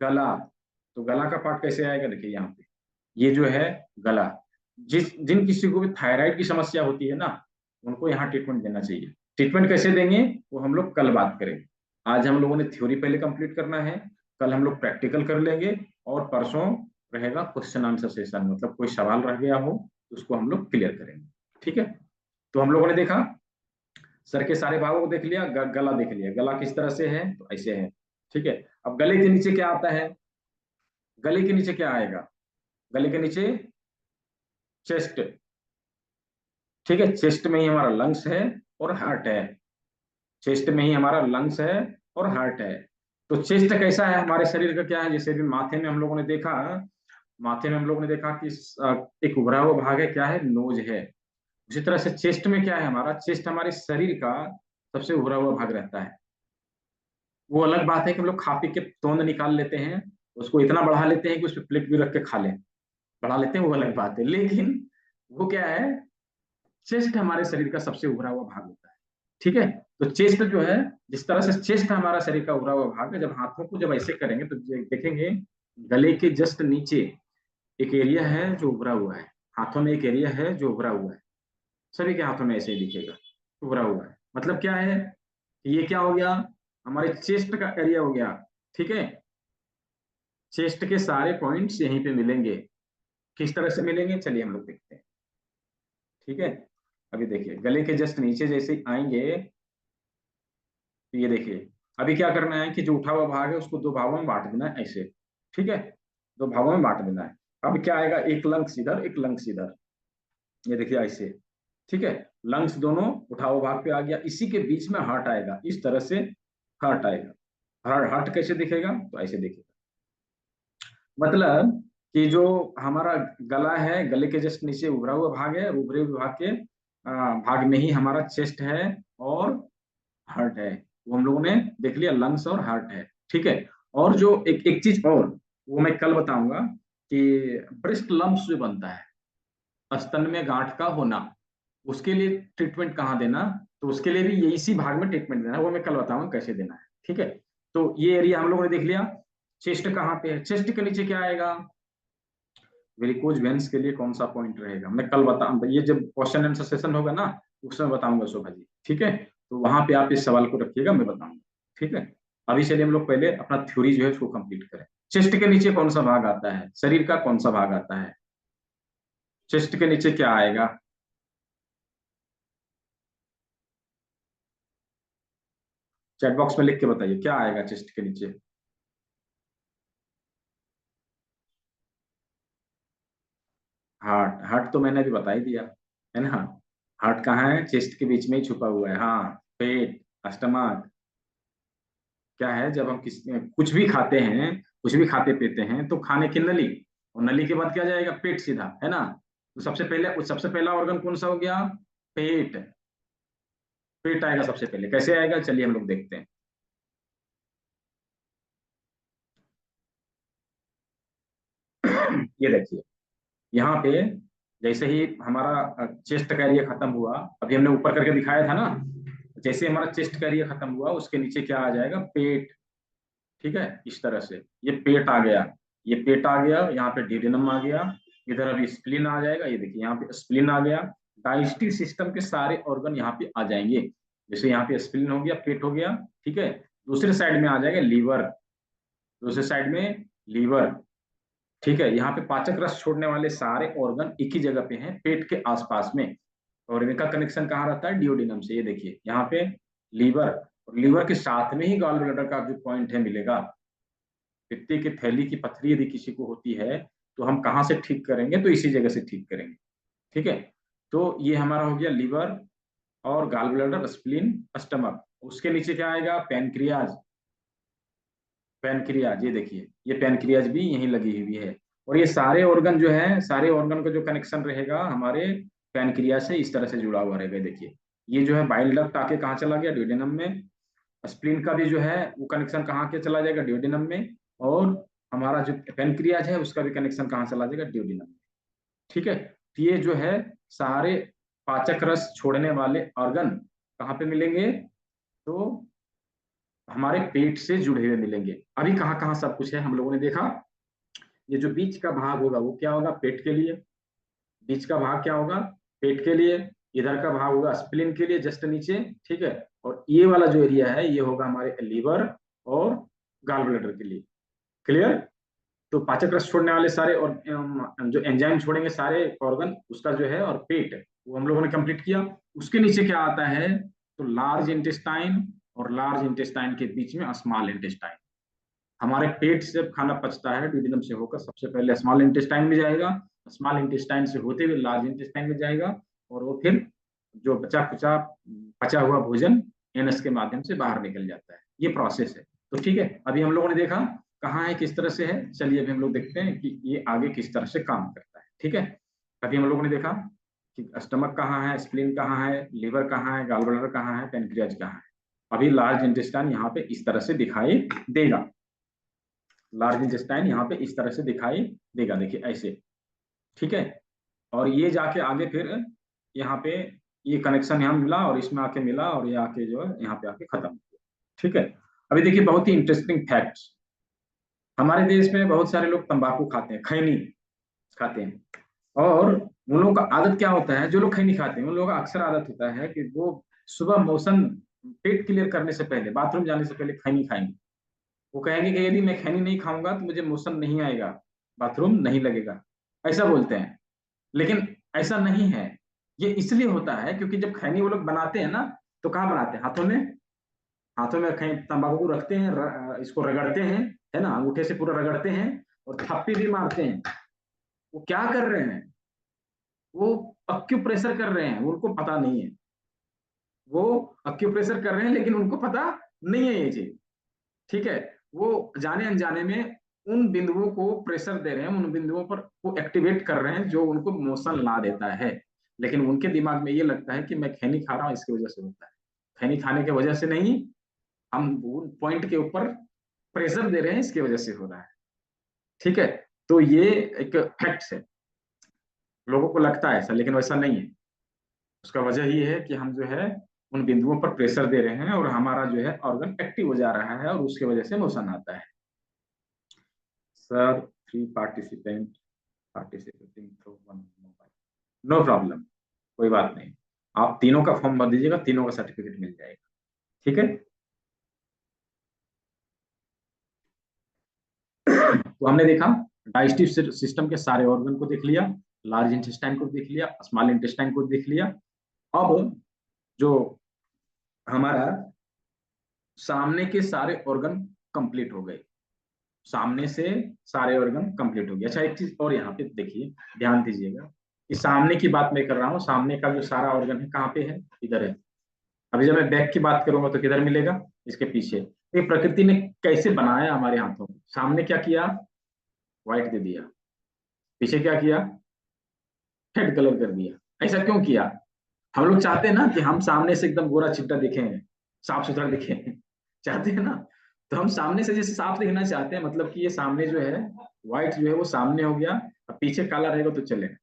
गला। तो गला का पार्ट कैसे आएगा, देखिए यहाँ पे, ये जो है गला। जिन किसी को भी थायराइड की समस्या होती है ना, उनको यहाँ ट्रीटमेंट देना चाहिए। ट्रीटमेंट कैसे देंगे वो हम लोग कल बात करेंगे। आज हम लोगों ने थ्योरी पहले कंप्लीट करना है, कल हम लोग प्रैक्टिकल कर लेंगे, और परसों रहेगा क्वेश्चन आंसर सेशन, मतलब कोई सवाल रह गया हो तो उसको हम लोग क्लियर करेंगे, ठीक है। तो हम लोगों ने देखा सर के सारे भागों को देख लिया, गला देख लिया, गला किस तरह से है तो ऐसे है, ठीक है। अब गले के नीचे क्या आता है, गले के नीचे क्या आएगा, गले के नीचे चेस्ट, ठीक है, चेस्ट में ही हमारा लंग्स है और हार्ट है, चेस्ट में ही हमारा लंग्स है और हार्ट है। तो चेस्ट कैसा है हमारे शरीर का, क्या है, जैसे भी माथे में हम लोगों ने देखा, माथे में हम लोगों ने देखा कि एक उभरा हुआ भाग है, क्या है, नोज है। उसी तरह से चेस्ट में क्या है, हमारा चेस्ट हमारे शरीर का सबसे उभरा हुआ भाग रहता है। वो अलग बात है कि हम लोग खा पी के तोंद निकाल लेते हैं, उसको इतना बढ़ा लेते हैं कि उस पर प्लेट भी रख के खा लें, बढ़ा लेते हैं, वो अलग बात है। लेकिन वो क्या है, चेस्ट हमारे शरीर का सबसे उभरा हुआ भाग होता है, ठीक है। तो चेस्ट जो है, जिस तरह से चेस्ट हमारा शरीर का उभरा हुआ भाग है, जब हाथों को जब ऐसे करेंगे तो देखेंगे गले के जस्ट नीचे एक एरिया है जो उभरा हुआ है, हाथों में एक एरिया है जो उभरा हुआ है, सभी के हाथों में ऐसे ही दिखेगा, उभरा हुआ है। मतलब क्या है, ये क्या हो गया, हमारे चेस्ट का एरिया हो गया, ठीक है। चेस्ट के सारे पॉइंट्स यहीं पे मिलेंगे। किस तरह से मिलेंगे, चलिए हम लोग देखते हैं, ठीक है। अभी देखिए गले के जस्ट नीचे जैसे आएंगे तो ये देखिए, अभी क्या करना है कि जो उठा हुआ भाग है उसको दो भागों में बांट देना है ऐसे, ठीक है, दो भागों में बांट देना है। अब क्या आएगा, एक लंग्स इधर एक लंग्स इधर, ये देखिए ऐसे, ठीक है, लंग्स दोनों उठा हुआ भाग पे आ गया, इसी के बीच में हार्ट आएगा, इस तरह से हार्ट आएगा। हार्ट कैसे दिखेगा, तो ऐसे दिखेगा, मतलब कि जो हमारा गला है, गले के जस्ट नीचे उभरा हुआ भाग है, उभरे हुए भाग के भाग में ही हमारा चेस्ट है और हार्ट है, वो हम लोगों ने देख लिया, लंग्स और हार्ट है, ठीक है। और जो एक एक चीज और, वो मैं कल बताऊंगा कि ब्रेस्ट लंप्स जो बनता है, स्तन में गांठ का होना, उसके लिए ट्रीटमेंट कहाँ देना, तो उसके लिए भी ये इसी भाग में ट्रीटमेंट देना है, वो मैं कल बताऊंगा कैसे देना है, ठीक है। तो ये एरिया हम लोगों ने देख लिया। चेस्ट कहाँ पे है, चेस्ट के नीचे क्या आएगा, वेरिकोज वेन्स के लिए कौन सा पॉइंट रहेगा, मैं कल बताऊंगा, ये जब क्वेश्चन आंसर सेशन होगा ना उसमें बताऊंगा शोभा जी, ठीक है। तो वहां पे आप इस सवाल को रखिएगा, मैं बताऊंगा, ठीक है। अभी चलिए हम लोग पहले अपना थ्योरी जो है उसको कंप्लीट करें। चेस्ट के नीचे कौन सा भाग आता है, शरीर का कौन सा भाग आता है, चेस्ट के नीचे क्या आएगा, चैट बॉक्स में लिख के बताइए क्या आएगा चेस्ट के नीचे। हार्ट, हार्ट तो मैंने अभी बता ही दिया है ना, हार्ट कहाँ है, चेस्ट के बीच में ही छुपा हुआ है, हाँ, पेट, स्टमक। क्या है, जब हम कुछ भी खाते हैं, कुछ भी खाते पीते हैं तो खाने की नली, और नली के बाद क्या जाएगा, पेट सीधा, है ना। तो सबसे पहला ऑर्गन कौन सा हो गया, पेट, पेट आएगा सबसे पहले, कैसे आएगा चलिए हम लोग देखते हैं। ये देखिए, यहाँ पे जैसे ही हमारा चेस्ट का एरिया खत्म हुआ, अभी हमने ऊपर करके दिखाया था ना, जैसे हमारा चेस्ट का एरिया खत्म हुआ उसके नीचे क्या आ जाएगा, पेट, ठीक है, इस तरह से ये पेट आ गया, ये पेट आ गया, यहाँ पे डिडेनम आ गया, इधर अभी स्प्लीन आ जाएगा, ये देखिए यहाँ पे स्प्लीन आ गया, डाइजेस्टिव सिस्टम के सारे ऑर्गन यहाँ पे आ जाएंगे, जैसे यहाँ पे स्प्लीन हो गया, पेट हो गया, ठीक है। दूसरे साइड में आ जाएगा लीवर, दूसरे साइड में लीवर, ठीक है। यहाँ पे पाचक रस छोड़ने वाले सारे ऑर्गन एक ही जगह पे हैं, पेट के आसपास में, और इनका कनेक्शन कहाँ रहता है, डिओडिनम से, ये देखिए यहाँ पे लीवर, और लीवर के साथ में ही गॉल ब्लैडर का जो पॉइंट है मिलेगा। पित्ती की थैली की पथरी यदि किसी को होती है तो हम कहाँ से ठीक करेंगे, तो इसी जगह से ठीक करेंगे, ठीक है। तो ये हमारा हो गया लीवर और गॉल ब्लैडर, स्प्लीन, स्टमक, उसके नीचे क्या आएगा, पैनक्रियाज, पैनक्रियाज, ये देखिए ये पैनक्रियाज भी यहीं लगी हुई है, और ये सारे ऑर्गन जो है, सारे ऑर्गन का जो कनेक्शन रहेगा हमारे पैनक्रिया से इस तरह से जुड़ा हुआ रहेगा, देखिए ये जो है बाइल डक्ट आके कहाँ चला गया, ड्यूडेनम में, स्प्लीन का भी जो है वो कनेक्शन कहाँ के चला जाएगा, ड्यूडेनम में, और हमारा जो पैनक्रियाज है उसका भी कनेक्शन कहाँ चला जाएगा, ड्यूडेनम में, ठीक है। तो ये जो है सारे पाचक रस छोड़ने वाले ऑर्गन कहाँ पे मिलेंगे, तो हमारे पेट से जुड़े हुए मिलेंगे। अभी कहाँ कहाँ सब कुछ है हम लोगों ने देखा, ये जो बीच का भाग होगा वो क्या होगा, पेट के लिए, बीच का भाग क्या होगा, पेट के लिए, इधर का भाग होगा स्प्लीन के लिए जस्ट नीचे, ठीक है, और ये वाला जो एरिया है ये होगा हमारे लीवर और गॉल ब्लैडर के लिए, क्लियर। तो पाचक रस छोड़ने वाले सारे और जो एंजाइम छोड़ेंगे सारे ऑर्गन, उसका जो है, और पेट, वो हम लोगों ने कंप्लीट किया। उसके नीचे क्या आता है, तो लार्ज इंटेस्टाइन, और लार्ज इंटेस्टाइन के बीच में स्मॉल इंटेस्टाइन। हमारे पेट से जब खाना पचता है ड्यूडेनम से होकर सबसे पहले स्मॉल इंटेस्टाइन में जाएगा, स्मॉल इंटेस्टाइन से होते हुए लार्ज इंटेस्टाइन में जाएगा, और वो फिर जो बचा कुचा पचा हुआ भोजन एनस के माध्यम से बाहर निकल जाता है, ये प्रोसेस है। तो ठीक है, अभी हम लोगों ने देखा कहाँ है, किस तरह से है, चलिए अभी हम लोग देखते हैं कि ये आगे किस तरह से काम करता है, ठीक है। अभी हम लोगों ने देखा कि स्टमक कहाँ है, स्प्लीन कहाँ है, लीवर कहाँ है, गॉल ब्लैडर कहाँ है, पैनक्रियाज कहाँ है। अभी लार्ज इंटेस्टाइन यहाँ पे इस तरह से दिखाई देगा, लार्ज इंटेस्टाइन यहाँ पे इस तरह से दिखाई देगा, देखिए ऐसे, ठीक है। और ये जाके आगे फिर यहाँ पे ये कनेक्शन यहाँ मिला और इसमें आके मिला, और ये आके जो है यहाँ पे आके खत्म हो गया, ठीक है। अभी देखिए बहुत ही इंटरेस्टिंग फैक्ट्स, हमारे देश में बहुत सारे लोग तंबाकू खाते हैं, खैनी खाते हैं, और उन लोगों का आदत क्या होता है, जो लोग खैनी खाते हैं उन लोगों का अक्सर आदत होता है कि वो सुबह मोशन, पेट क्लियर करने से पहले, बाथरूम जाने से पहले खैनी खाएंगे। वो कहेंगे कि यदि मैं खैनी नहीं खाऊंगा तो मुझे मोशन नहीं आएगा, बाथरूम नहीं लगेगा, ऐसा बोलते हैं। लेकिन ऐसा नहीं है, ये इसलिए होता है क्योंकि जब खैनी वो लोग बनाते हैं ना, तो कहाँ बनाते हैं, हाथों में, हाथों में कहीं तंबाकू को रखते हैं, इसको रगड़ते हैं, है ना, अंगूठे से पूरा रगड़ते हैं और थप्पी भी मारते हैं। वो क्या कर रहे हैं? वो अक्यूप्रेशर कर रहे हैं, उनको पता नहीं है। वो अक्यूप्रेशर कर रहे हैं लेकिन उनको पता नहीं है ये चीज, ठीक है। वो जाने अनजाने में उन बिंदुओं को प्रेशर दे रहे हैं, उन बिंदुओं पर को एक्टिवेट कर रहे हैं जो उनको मोशन ला देता है। लेकिन उनके दिमाग में ये लगता है कि मैं खैनी खा रहा हूँ इसकी वजह से होता है। खैनी खाने की वजह से नहीं, हम पॉइंट के ऊपर प्रेशर दे रहे हैं, इसकी वजह से हो रहा है, ठीक है। तो ये एक फैक्ट है, लोगों को लगता है ऐसा लेकिन वैसा नहीं है। उसका वजह ये है कि हम जो है उन बिंदुओं पर प्रेशर दे रहे हैं और हमारा जो है ऑर्गन एक्टिव हो जा रहा है और उसके वजह से मोशन आता है। Sir 3 participant participating through 1 mobile, no problem, कोई बात नहीं। आप तीनों का फॉर्म भर दीजिएगा, तीनों का सर्टिफिकेट मिल जाएगा, ठीक है। तो हमने देखा डाइजेस्टिव सिस्टम के सारे ऑर्गन को देख लिया, लार्ज इंटेस्टाइन को देख लिया, स्मॉल इंटेस्टाइन को देख लिया। अब जो हमारा सामने के सारे ऑर्गन कंप्लीट हो गए, सामने से सारे ऑर्गन कंप्लीट हो गए। अच्छा एक चीज और यहाँ पे देखिए, ध्यान दीजिएगा कि सामने की बात मैं कर रहा हूँ, सामने का जो सारा ऑर्गन है कहाँ पे है? इधर है। अभी जब मैं बैक की बात करूंगा तो किधर मिलेगा? इसके पीछे। ये प्रकृति ने कैसे बनाया हमारे हाथों में? सामने क्या किया? व्हाइट दे दिया। पीछे क्या किया? रेड कलर कर दिया। ऐसा क्यों किया? हम लोग चाहते हैं ना कि हम सामने से एकदम गोरा चिट्टा दिखे, साफ सुथरा दिखे, चाहते हैं ना। तो हम सामने से जैसे साफ दिखना चाहते हैं, मतलब कि ये सामने जो है व्हाइट जो है वो सामने हो गया, अब पीछे काला रहेगा तो चलेगा,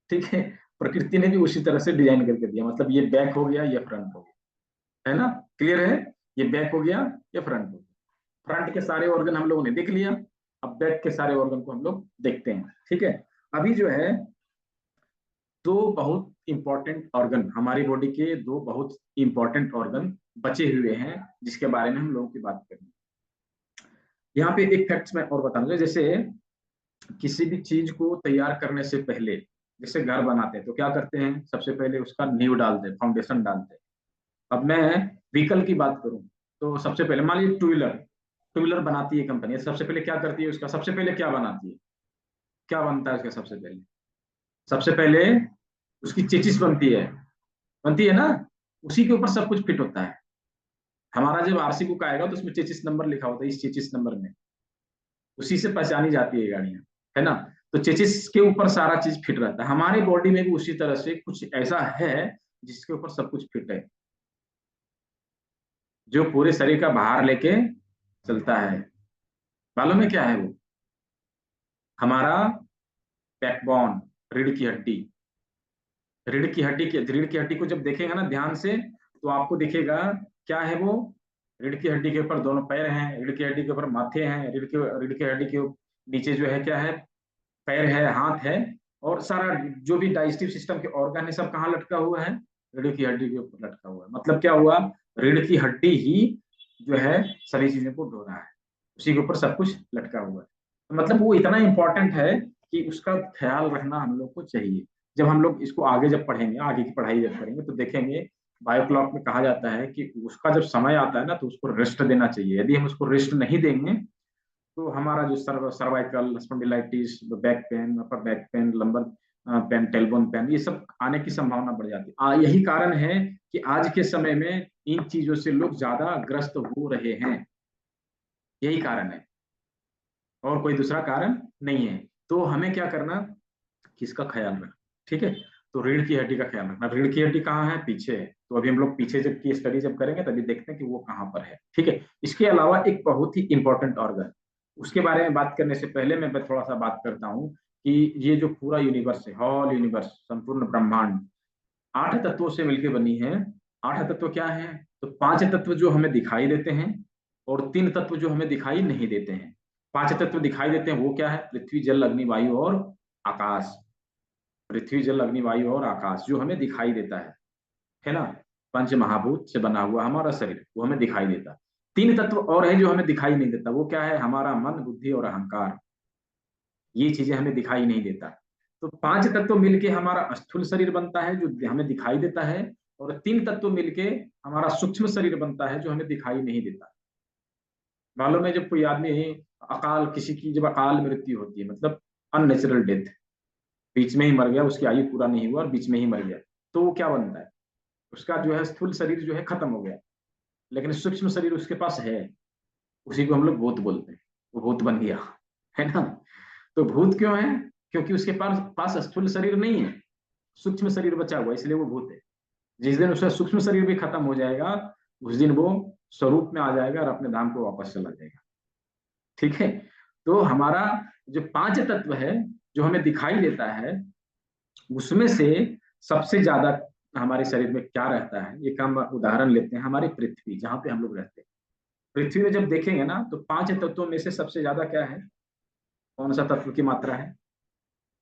ठीक है। प्रकृति ने भी उसी तरह से डिजाइन करके दिया, मतलब ये बैक हो गया, ये फ्रंट हो गया, है ना। क्लियर है? ये बैक हो गया, ये फ्रंट हो गया। फ्रंट के सारे ऑर्गन हम लोगों ने देख लिया, अब बैक के सारे ऑर्गन को हम लोग देखते हैं, ठीक है। अभी जो है दो बहुत इंपॉर्टेंट ऑर्गन, हमारी बॉडी के दो बहुत इंपॉर्टेंट ऑर्गन बचे हुए हैं जिसके बारे में हम लोगों की बात करेंगे। यहाँ पे एक फैक्ट मैं और बताऊंगा, जैसे किसी भी चीज को तैयार करने से पहले, जैसे घर बनाते हैं तो क्या करते हैं? सबसे पहले उसका नींव डालते हैं, फाउंडेशन डालते हैं। अब मैं व्हीकल की बात करूं तो सबसे पहले मान लीजिए टू व्हीलर, टू व्हीलर बनाती है कंपनी, सबसे पहले क्या करती है? उसका सबसे पहले क्या बनाती है? क्या बनता है उसका सबसे पहले? सबसे पहले उसकी चेचिस बनती है ना, उसी के ऊपर सब कुछ फिट होता है। हमारा जब आरसी बुक आएगा तो उसमें चेचिस नंबर लिखा होता है, इस चेचिस नंबर में, उसी से पहचानी जाती है गाड़ियां, है ना। तो चेचिस के ऊपर सारा चीज फिट रहता है। हमारी बॉडी में भी उसी तरह से कुछ ऐसा है जिसके ऊपर सब कुछ फिट है, जो पूरे शरीर का भार लेके चलता है। मालूम है क्या है वो? हमारा बैकबोन, रीढ़ की हड्डी। रीढ़ की हड्डी को जब देखेगा ना ध्यान से तो आपको दिखेगा क्या है वो? रीढ़ की हड्डी के ऊपर दोनों पैर हैं, रीढ़ की हड्डी के ऊपर माथे हैं, रीढ़ की हड्डी के नीचे जो है क्या है? पैर है, हाथ है, और सारा जो भी डाइजेस्टिव सिस्टम के ऑर्गन है सब कहाँ लटका हुआ है? रीढ़ की हड्डी के ऊपर लटका हुआ है। मतलब क्या हुआ? रीढ़ की हड्डी ही जो है सभी चीजों को ढो रहा है, उसी के ऊपर सब कुछ लटका हुआ है। तो मतलब वो इतना इंपॉर्टेंट है कि उसका ख्याल रखना हम लोग को चाहिए। जब हम लोग इसको आगे जब पढ़ेंगे, आगे की पढ़ाई जब करेंगे तो देखेंगे बायो क्लॉक में कहा जाता है कि उसका जब समय आता है ना तो उसको रेस्ट देना चाहिए। यदि हम उसको रेस्ट नहीं देंगे तो हमारा जो cervical spondylitis, back pain, upper back pain, lumbar pain, tailbone pain, ये सब आने की संभावना बढ़ जाती है। यही कारण है कि आज के समय में इन चीजों से लोग ज्यादा ग्रस्त हो रहे हैं, यही कारण है, और कोई दूसरा कारण नहीं है। तो हमें क्या करना? किसका ख्याल रखना, ठीक है। तो रीढ़ की हड्डी का ख्याल रखना। रीढ़ की हड्डी कहाँ है? पीछे है। तो अभी हम लोग पीछे जब की स्टडी जब करेंगे तभी देखते हैं कि वो कहाँ पर है, ठीक है। इसके अलावा एक बहुत ही इंपॉर्टेंट ऑर्गन, उसके बारे में बात करने से पहले मैं थोड़ा सा बात करता हूँ कि ये जो पूरा यूनिवर्स है, हॉल यूनिवर्स, संपूर्ण ब्रह्मांड 8 तत्वों से मिलकर बनी है। 8 तत्व क्या है? तो 5 तत्व जो हमें दिखाई देते हैं और 3 तत्व जो हमें दिखाई नहीं देते हैं। 5 तत्व दिखाई देते हैं वो क्या है? पृथ्वी, जल, अग्नि, वायु और आकाश। पृथ्वी, जल, अग्नि, वायु और आकाश जो हमें दिखाई देता है ना। पंच महाभूत से बना हुआ हमारा शरीर, वो हमें दिखाई देता है। 3 तत्व और है जो हमें दिखाई नहीं देता, वो क्या है? हमारा मन, बुद्धि और अहंकार। ये चीजें हमें दिखाई नहीं देता। तो 5 तत्व मिलके हमारा स्थूल शरीर बनता है जो हमें दिखाई देता है, और 3 तत्व मिलके हमारा सूक्ष्म शरीर बनता है, जो हमें दिखाई नहीं देता। मालूम है, जब कोई आदमी किसी की जब अकाल मृत्यु होती है, मतलब अननेचुरल डेथ, बीच में ही मर गया, उसकी आयु पूरा नहीं हुआ और बीच में ही मर गया, तो वो क्या बनता है? उसका जो है स्थूल शरीर जो है खत्म हो गया, लेकिन सूक्ष्म शरीर उसके पास है, उसी को हम लोग भूत बोलते हैं। वो भूत बन गया, है ना। तो भूत क्यों है? क्योंकि उसके पास स्थूल शरीर नहीं है, सूक्ष्म शरीर बचा हुआ, इसलिए वो भूत है। जिस दिन उसका सूक्ष्म शरीर भी खत्म हो जाएगा, उस दिन वो स्वरूप में आ जाएगा और अपने धाम को वापस चला जाएगा। ठीक है। तो हमारा जो 5 तत्व है जो हमें दिखाई देता है, उसमें से सबसे ज्यादा हमारे शरीर में क्या रहता है? एक हम उदाहरण लेते हैं, हमारी पृथ्वी जहां पे हम लोग रहते हैं। पृथ्वी में जब देखेंगे ना, तो 5 तत्वों में से सबसे ज्यादा क्या है? कौन सा तत्व की मात्रा है?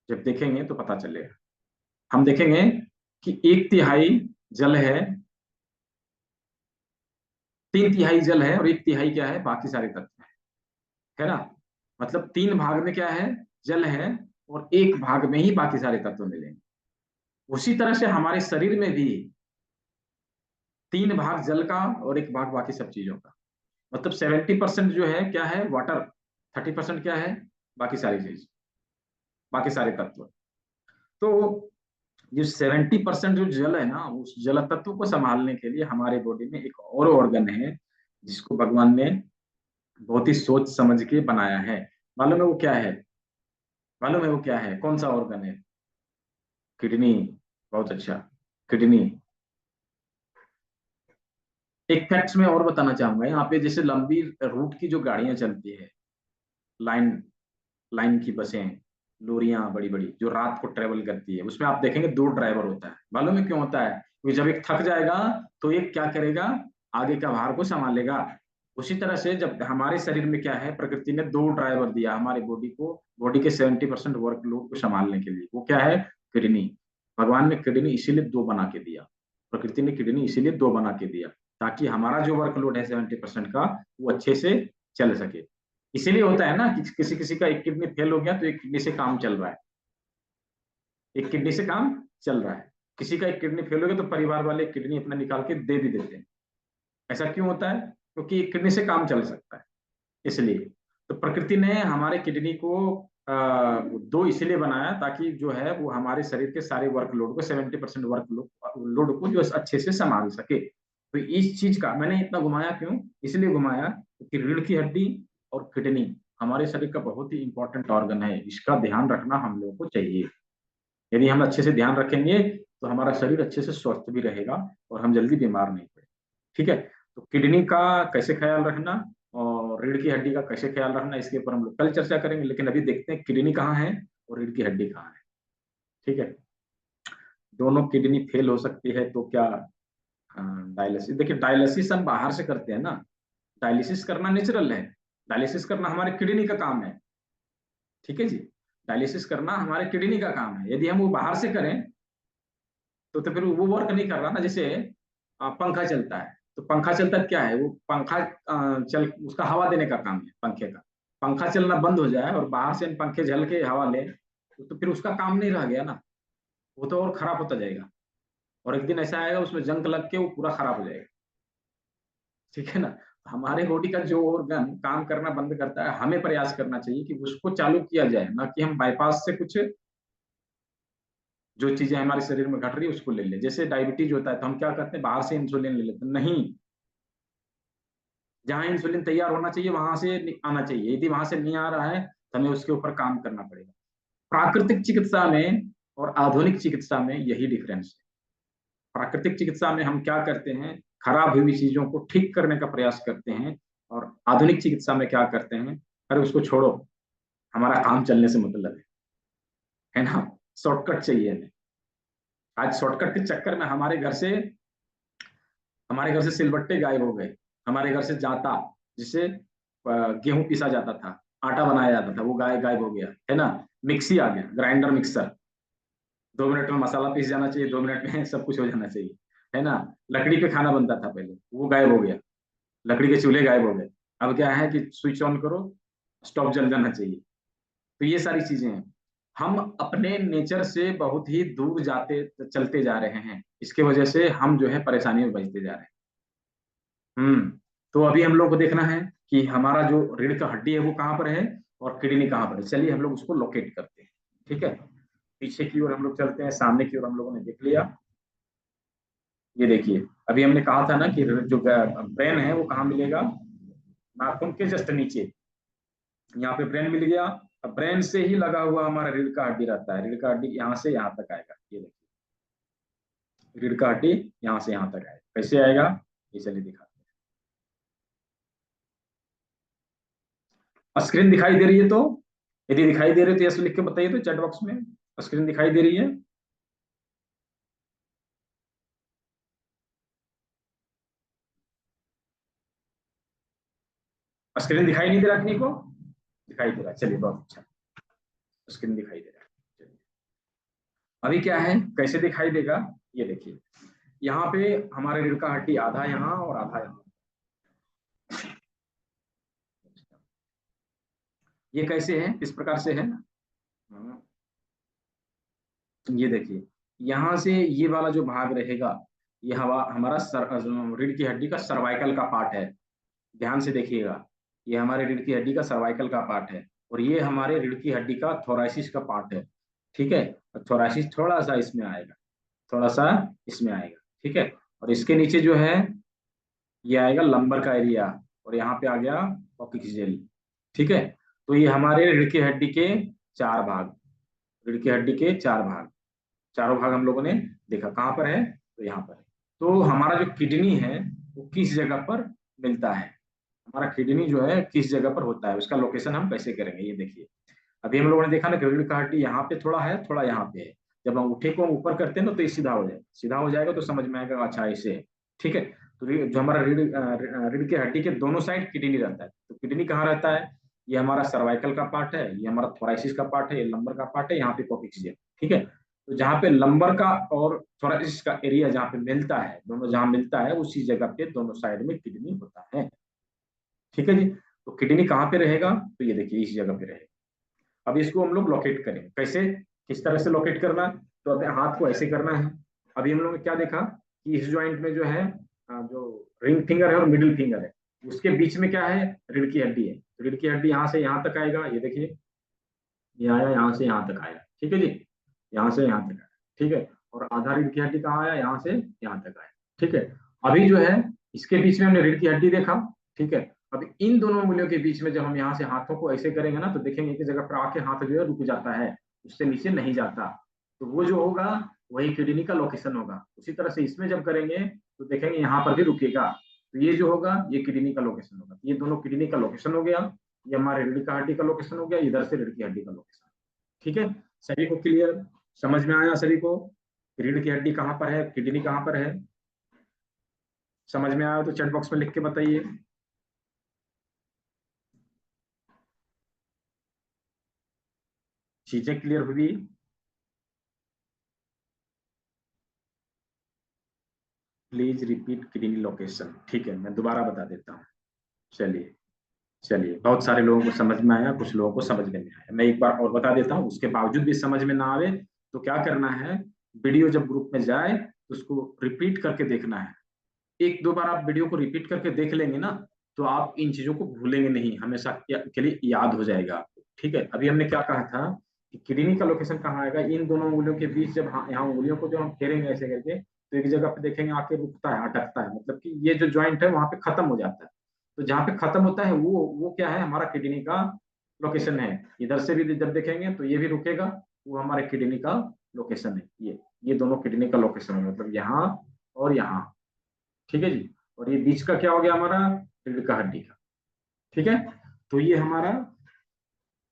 जब देखेंगे तो पता चलेगा। हम देखेंगे कि 1/3 जल है, 3/3 जल है, और 1/3 क्या है? बाकी सारे तत्व है ना। मतलब 3 भाग में क्या है? जल है, और 1 भाग में ही बाकी सारे तत्व मिलेंगे। उसी तरह से हमारे शरीर में भी 3 भाग जल का और 1 भाग बाकी सब चीजों का, मतलब 70% जो है क्या है? वाटर। 30% क्या है? बाकी सारी चीज, बाकी सारे तत्व। तो जो 70% जो जल है ना, उस जल तत्व को संभालने के लिए हमारे बॉडी में एक और ऑर्गन है, जिसको भगवान ने बहुत ही सोच समझ के बनाया है। मालूम है वो क्या है? मालूम है वो क्या है? कौन सा ऑर्गन है? किडनी। बहुत अच्छा, किडनी। एक फैक्ट्स में और बताना चाहूंगा, यहाँ पे जैसे लंबी रूट की जो गाड़ियां चलती है, लाइन लाइन की बसें, लोरियां बड़ी बड़ी जो रात को ट्रेवल करती है, उसमें आप देखेंगे 2 ड्राइवर होता है। मालूम है क्यों होता है? क्योंकि जब एक थक जाएगा तो एक क्या करेगा? आगे का भार को संभालेगा। उसी तरह से जब हमारे शरीर में क्या है, प्रकृति ने 2 ड्राइवर दिया हमारी बॉडी को, बॉडी के 70% वर्कलोड को संभालने के लिए। वो क्या है? किडनी। भगवान ने किडनी इसीलिए 2 बना के दिया, प्रकृति ने किडनी इसीलिए 2 बना के दिया, ताकि हमारा जो वर्कलोड है 70% का, वो अच्छे से चल सके। इसीलिए होता है ना कि किसी किसी का एक किडनी फेल हो गया तो एक किडनी से काम चल रहा है, एक किडनी से काम चल रहा है। किसी का एक किडनी फेल हो गया तो परिवार वाले किडनी अपना निकाल के दे भी देते हैं। ऐसा क्यों होता है? क्योंकि एक किडनी से काम चल सकता है, इसलिए। तो प्रकृति ने हमारे किडनी को 2 इसलिए बनाया, ताकि जो है वो हमारे शरीर के सारे वर्कलोड को, 70% वर्कलोड को जो अच्छे से संभाल सके। तो इस चीज का मैंने इतना घुमाया क्यों? इसलिए घुमाया कि रीढ़ की हड्डी और किडनी हमारे शरीर का बहुत ही इंपॉर्टेंट ऑर्गन है, इसका ध्यान रखना हम लोगों को चाहिए। यदि हम अच्छे से ध्यान रखेंगे तो हमारा शरीर अच्छे से स्वस्थ भी रहेगा और हम जल्दी बीमार नहीं पड़े। ठीक है। तो किडनी का कैसे ख्याल रखना और रीढ़ की हड्डी का कैसे ख्याल रखना, इसके ऊपर हम लोग कल चर्चा करेंगे। लेकिन अभी देखते हैं किडनी कहाँ है और रीढ़ की हड्डी कहाँ है। ठीक है। दोनों किडनी फेल हो सकती है तो क्या? डायलिसिस। देखिए, डायलिसिस हम बाहर से करते हैं ना, डायलिसिस करना नेचुरल है, डायलिसिस करना हमारे किडनी का काम है। ठीक है जी। डायलिसिस करना हमारे किडनी का काम है। यदि हम वो बाहर से करें तो फिर वो वर्क नहीं कर रहा ना। जैसे पंखा चलता है, तो पंखा चलता है, क्या है वो? पंखा चल उसका हवा देने का काम है पंखे का। पंखा चलना बंद हो जाए और बाहर से पंखे झल के हवा ले, तो फिर उसका काम नहीं रह गया ना, वो तो और खराब होता जाएगा। और एक दिन ऐसा आएगा उसमें जंग लग के वो पूरा खराब हो जाएगा। ठीक है ना। हमारे बॉडी का जो ऑर्गन काम करना बंद करता है, हमें प्रयास करना चाहिए कि उसको चालू किया जाए, ना कि हम बाईपास से कुछ जो चीजें हमारे शरीर में घट रही है उसको ले लें। जैसे डायबिटीज होता है तो हम क्या करते हैं? बाहर से इंसुलिन ले लेते हैं। नहीं, जहां इंसुलिन तैयार होना चाहिए वहां से आना चाहिए। यदि वहां से नहीं आ रहा है तो हमें उसके ऊपर काम करना पड़ेगा। प्राकृतिक चिकित्सा में और आधुनिक चिकित्सा में यही डिफरेंस है। प्राकृतिक चिकित्सा में हम क्या करते हैं? खराब हुई चीजों को ठीक करने का प्रयास करते हैं, और आधुनिक चिकित्सा में क्या करते हैं? अरे उसको छोड़ो, हमारा काम चलने से मतलब है ना, शॉर्टकट चाहिए हमें। आज शॉर्टकट के चक्कर में हमारे घर से सिलबट्टे गायब हो गए। हमारे घर से जाता, जिससे गेहूं पीसा जाता था, आटा बनाया जाता था, वो गायब हो गया, है ना। मिक्सी आ गया, ग्राइंडर मिक्सर, 2 मिनट में मसाला पीस जाना चाहिए, 2 मिनट में सब कुछ हो जाना चाहिए, है ना। लकड़ी पे खाना बनता था पहले, वो गायब हो गया, लकड़ी के चूल्हे गायब हो गए। अब क्या है कि स्विच ऑन करो, स्टोव जल जाना चाहिए। तो ये सारी चीजें हैं। हम अपने नेचर से बहुत ही दूर जाते चलते जा रहे हैं, इसके वजह से हम जो है परेशानी में बचते जा रहे हैं। तो अभी हम लोग को देखना है कि हमारा जो रीढ़ का हड्डी है वो कहाँ पर है और किडनी कहाँ पर है। चलिए हम लोग उसको लोकेट करते हैं। ठीक है, पीछे की ओर हम लोग चलते हैं, सामने की ओर हम लोगों ने देख लिया। ये देखिए, अभी हमने कहा था ना कि जो ब्रेन है वो कहाँ मिलेगा, नाखून के जस्ट नीचे, यहाँ पे ब्रेन मिल गया। अब ब्रेन से ही लगा हुआ हमारा रीढ़ का हड्डी रहता है, रीढ़ का हड्डी यहाँ से यहाँ तक आएगा। ये देखिए, रीढ़ का हड्डी यहाँ से यहाँ तक आएगा। कैसे आएगा ये चलिए दिखाते हैं। स्क्रीन दिखाई दे रही है तो, यदि दिखाई दे रही है तो यस लिख के बताइए तो चैट बॉक्स में। स्क्रीन दिखाई दे रही है? स्क्रीन दिखाई नहीं दे रहा किसी को? दिखाई दे रहा, चलिए बहुत अच्छा, स्क्रीन दिखाई दे रहा है। चलिए अभी क्या है, कैसे दिखाई देगा ये देखिए, यहाँ पे हमारे रीढ़ का हड्डी आधा यहाँ और आधा यहाँ। ये कैसे है, किस प्रकार से है, ये देखिए, यहाँ से ये वाला जो भाग रहेगा ये हमारा रीढ़ की हड्डी का सर्वाइकल का पार्ट है। ध्यान से देखिएगा, ये हमारे रीढ़ की हड्डी का सर्वाइकल का पार्ट है और ये हमारे रीढ़ की हड्डी का थोरासिस का पार्ट है। ठीक है, थोरासिस थोड़ा सा इसमें आएगा, थोड़ा सा इसमें आएगा। ठीक है, और इसके नीचे जो है ये आएगा लंबर का एरिया और यहाँ पे आ गया कॉक्सियल। ठीक है, तो ये हमारे रीढ़ की हड्डी के चार भाग, रीढ़ की हड्डी के चार भाग, चारों भाग हम लोगों ने देखा। कहाँ पर है, तो यहाँ पर है। तो हमारा जो किडनी है वो किस जगह पर मिलता है, हमारा किडनी जो है किस जगह पर होता है, उसका लोकेशन हम कैसे करेंगे ये देखिए। अभी हम लोगों ने देखा ना कि रीढ़ का हड्डी यहाँ पे थोड़ा है, थोड़ा यहाँ पे है। जब हम उठे को ऊपर करते हैं ना तो ये सीधा हो जाएगा, सीधा हो जाएगा तो समझ में आएगा अच्छा ऐसे है। ठीक है, तो जो हमारा रीढ़ की हड्डी के दोनों साइड किडनी रहता है। तो किडनी कहाँ रहता है, ये हमारा सर्वाइकल का पार्ट है, ये हमारा थोराइसिस का पार्ट है, ये लंबर का पार्ट है, यहाँ पे कोक्सियल। ठीक है, तो जहाँ पे लंबर का और थोरासिस का एरिया जहाँ पे मिलता है, दोनों जहाँ मिलता है उसी जगह पे दोनों साइड में किडनी होता है। ठीक है जी, तो किडनी कहाँ पे रहेगा, तो ये देखिए इस जगह पे रहेगा। अब इसको हम लोग लोकेट करें, कैसे, किस तरह से लोकेट करना, तो अपने हाथ को ऐसे करना है। अभी हम लोगों ने क्या देखा कि इस जॉइंट में जो है जो रिंग फिंगर है और मिडिल फिंगर है, उसके बीच में क्या है, रीढ़ की हड्डी है। तो रीढ़ की हड्डी यहाँ से यहाँ तक आएगा, ये देखिए, ये आया यहाँ से यहाँ तक आया। ठीक है जी, यहाँ से यहाँ तक आया। ठीक है, और आधा रीढ़ की हड्डी कहाँ आया, यहाँ से यहाँ तक आया। ठीक है, अभी जो है इसके बीच में हमने रीढ़ की हड्डी देखा। ठीक है, अब इन दोनों उंगलियों के बीच में जब हम यहाँ से हाथों को ऐसे करेंगे ना तो देखेंगे एक जगह पर आके हाथ जो है रुक जाता है, उससे नीचे नहीं जाता। तो वो जो होगा वही किडनी का लोकेशन होगा। उसी तरह से इसमें जब करेंगे तो देखेंगे यहाँ पर भी रुकेगा, तो ये जो होगा ये किडनी का लोकेशन होगा। ये दोनों किडनी का लोकेशन हो गया, ये हमारे रीढ़ का हड्डी का लोकेशन हो गया, इधर से रीढ़ की हड्डी का लोकेशन। ठीक है, सभी को क्लियर, समझ में आया सभी को, रीढ़ की हड्डी कहाँ पर है, किडनी कहाँ पर है? समझ में आया तो चैट बॉक्स में लिख के बताइए। चीजें क्लियर हुई? Please repeat kidney location. ठीक है, मैं दोबारा बता देता हूँ। चलिए चलिए, बहुत सारे लोगों को समझ में आया, कुछ लोगों को समझ में नहीं आया। मैं एक बार और बता देता हूँ, उसके बावजूद भी समझ में ना आवे तो क्या करना है, वीडियो जब ग्रुप में जाए तो उसको रिपीट करके देखना है। एक दो बार आप वीडियो को रिपीट करके देख लेंगे ना तो आप इन चीजों को भूलेंगे नहीं, हमेशा के लिए याद हो जाएगा आपको। ठीक है, अभी हमने क्या कहा था कि किडनी का लोकेशन कहाँ आएगा, इन दोनों उंगलियों के बीच, जब यहाँ उंगलियों को जब हम फेरेंगे ऐसे करके तो एक जगह पे देखेंगे आके रुकता है, अटकता है, मतलब कि ये जो ज्वाइंट है वहां पे खत्म हो जाता है। तो जहाँ पे खत्म होता है वो क्या है, हमारा किडनी का लोकेशन है। इधर से भी जब देखेंगे तो ये भी रुकेगा, वो हमारे किडनी का लोकेशन है। ये दोनों किडनी का लोकेशन है, मतलब यहाँ और यहाँ। ठीक है जी, और ये बीच का क्या हो गया हमारा, रीढ़ का हड्डी का। ठीक है, तो ये हमारा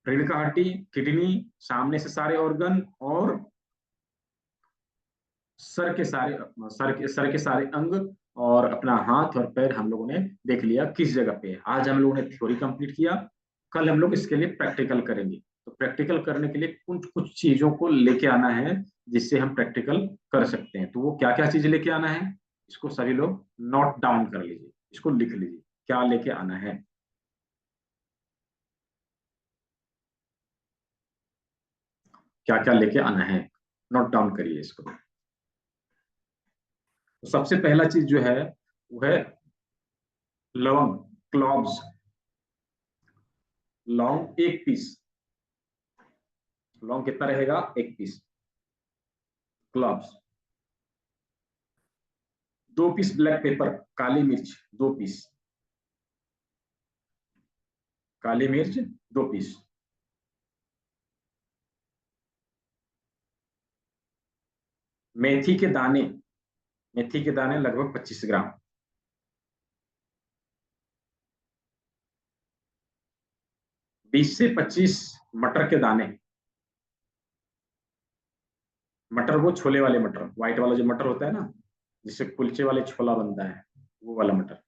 रीढ़ का हड्डी, किडनी, सामने से सारे ऑर्गन और सर के सारे अंग और अपना हाथ और पैर हम लोगों ने देख लिया किस जगह पे है। आज हम लोगों ने थ्योरी कंप्लीट किया, कल हम लोग इसके लिए प्रैक्टिकल करेंगे। तो प्रैक्टिकल करने के लिए कुछ कुछ चीजों को लेके आना है जिससे हम प्रैक्टिकल कर सकते हैं। तो वो क्या क्या चीजें लेके आना है, इसको सभी लोग नोट डाउन कर लीजिए, इसको लिख लीजिए क्या लेके आना है। क्या क्या लेके आना है, नोट डाउन करिए इसको। तो सबसे पहला चीज जो है वो है लवंग, क्लॉव्स। लौंग 1 पीस, लौंग कितना रहेगा, 1 piece. Cloves 2 piece black pepper, काली मिर्च 2 पीस, काली मिर्च 2 पीस। मेथी के दाने, मेथी के दाने लगभग 25 ग्राम। 20 से 25 मटर के दाने, मटर वो छोले वाले मटर, व्हाइट वाला जो मटर होता है ना, जिससे कुलचे वाले छोला बनता है, वो वाला मटर।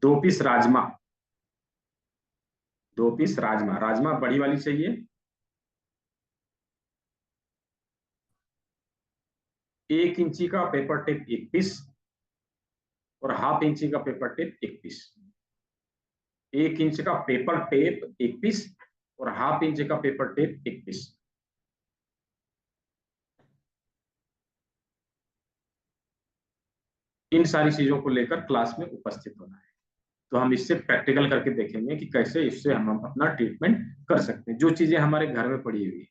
2 पीस राजमा, 2 पीस राजमा, राजमा बड़ी वाली चाहिए। 1 इंची का पेपर टेप 1 पीस, और हाफ इंची का पेपर टेप 1 पीस। 1 इंच का पेपर टेप 1 पीस, और हाफ इंच का पेपर टेप 1 पीस। इन सारी चीजों को लेकर क्लास में उपस्थित होना है। तो हम इससे प्रैक्टिकल करके देखेंगे कि कैसे इससे हम अपना ट्रीटमेंट कर सकते हैं। जो चीजें हमारे घर में पड़ी हुई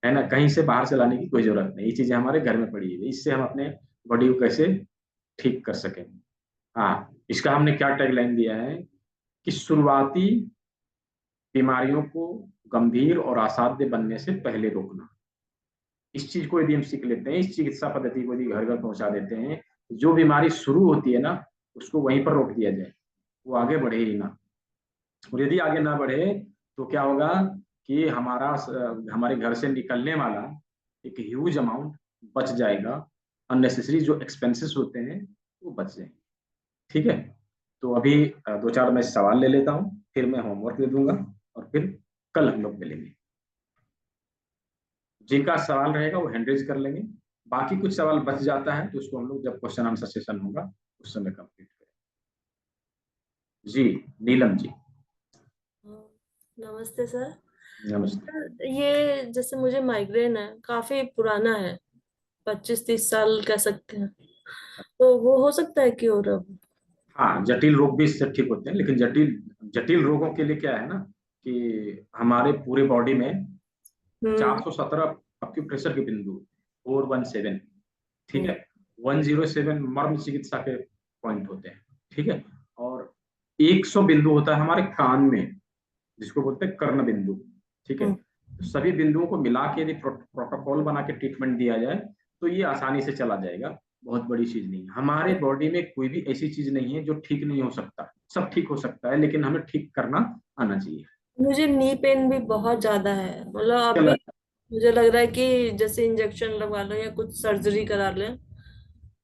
है ना, कहीं से बाहर से लाने की कोई जरूरत नहीं, ये चीजें हमारे घर में पड़ी हुई है, इससे हम अपने बॉडी को कैसे ठीक कर सकेंगे। हाँ, इसका हमने क्या टैगलाइन दिया है कि शुरुआती बीमारियों को गंभीर और असाध्य बनने से पहले रोकना। इस चीज को यदि हम सीख लेते हैं, इस चिकित्सा पद्धति को यदि घर घर पहुंचा देते हैं, जो बीमारी शुरू होती है ना, उसको वहीं पर रोक दिया जाए, वो आगे बढ़े ही ना। और यदि आगे ना बढ़े तो क्या होगा कि हमारे घर से निकलने वाला एक ह्यूज अमाउंट बच जाएगा। अननेसेसरी जो एक्सपेंसेस होते हैं वो बच जाएंगे। ठीक है, तो अभी 2-4 मैं सवाल ले लेता हूँ, फिर मैं होमवर्क दे दूंगा, और फिर कल हम लोग मिलेंगे। जिनका सवाल रहेगा वो हैंड रेज कर लेंगे, बाकी कुछ सवाल बच जाता है तो उसको हम लोग जब क्वेश्चन आंसर सेशन होगा उस समय कंप्लीट करेंगे। जी, नीलम जी। हाँ, नमस्ते सर। नमस्ते। सर, ये जैसे मुझे माइग्रेन है, काफी पुराना है, 25-30 साल कह सकते हैं, तो वो हो सकता है कि और अब। हाँ, जटिल रोग भी इससे ठीक होते हैं, लेकिन जटिल जटिल रोगों के लिए क्या है ना कि हमारे पूरे बॉडी में हम्म 417 अक्यूप्रेशर के बिंदु, 417, ठीक हम्म है। 107 मर्म चिकित्सा के पॉइंट होते हैं, ठीक है। और 100 बिंदु होता है हमारे कान में, जिसको बोलते हैं कर्ण बिंदु, ठीक है। हम्म। तो सभी बिंदुओं को मिला के यदि प्रोटोकॉल बना के ट्रीटमेंट दिया जाए तो ये आसानी से चला जाएगा, बहुत बड़ी चीज नहीं है। हमारे बॉडी में कोई भी ऐसी चीज नहीं है जो ठीक नहीं हो सकता, सब ठीक हो सकता है, लेकिन हमें ठीक करना आना चाहिए। मुझे नी पेन भी बहुत ज्यादा है, मतलब चलो, अभी मुझे लग रहा है कि जैसे इंजेक्शन लगवा लो या कुछ सर्जरी करा लें,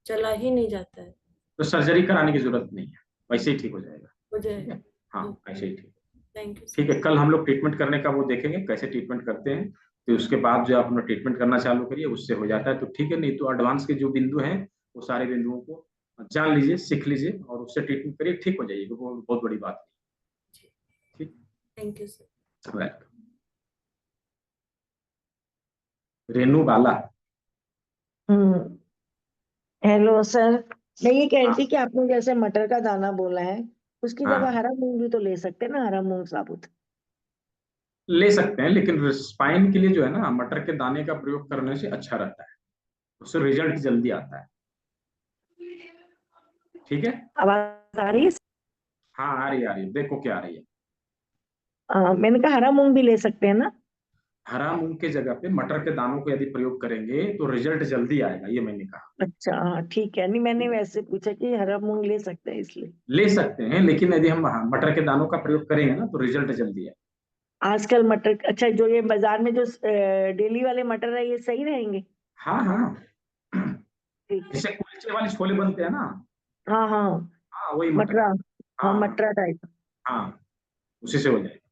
चला ही नहीं जाता है तो सर्जरी कराने की जरूरत नहीं है, वैसे ही ठीक हो जाएगा। मुझे। ठीक है, हाँ ऐसे ही ठीक। थैंक यू ठीक सर। है, कल हम लोग ट्रीटमेंट करने का वो देखेंगे कैसे ट्रीटमेंट करते हैं। तो उसके बाद जो आप अपना ट्रीटमेंट करना चालू करिए, उससे हो जाता है तो ठीक है, नहीं तो एडवांस के जो बिंदु हैं वो सारे बिंदुओं को जान लीजिए, सीख लीजिए, और उससे ट्रीटमेंट करिए, ठीक हो जाइए, वो बहुत बड़ी बात नहीं। ठीक, thank you sir. Welcome. Renu Bala. Hmm. Hello sir, मैं ये कह रही हाँ थी कि आपने जैसे मटर का दाना बोला है, उसकी जगह हाँ, हरा मूंग भी तो ले सकते हैं ना, हरा मूंग साबुत। ले सकते हैं, लेकिन स्पाइन के लिए जो है ना, मटर के दाने का प्रयोग करने से अच्छा रहता है, उससे रिजल्ट जल्दी आता है। ठीक है, आवाज आ रही है? हाँ आ रही है, देखो क्या आ रही है। मैंने कहा हरा मूंग भी ले सकते हैं ना। हरा मूंग के जगह पे मटर के दानों को यदि प्रयोग करेंगे तो रिजल्ट जल्दी आएगा, ये मैंने कहा। अच्छा हाँ ठीक है, नहीं मैंने ठीक है, वैसे पूछा कि हरा मूंग ले सकते हैं इसलिए। ले सकते हैं, लेकिन यदि हम मटर के दानों का प्रयोग करेंगे ना तो रिजल्ट जल्दी है। आजकल मटर, अच्छा जो ये बाजार में जो डेली वाले मटर है ये सही रहेंगे? हाँ हाँ, ठीक है। जैसे कुलचे वाले छोले बनते हैं ना, हाँ हाँ, हाँ वही मटर। मटरा। हाँ हाँ हाँ मटरा टाइप। हाँ, उसी से हो जाएगा।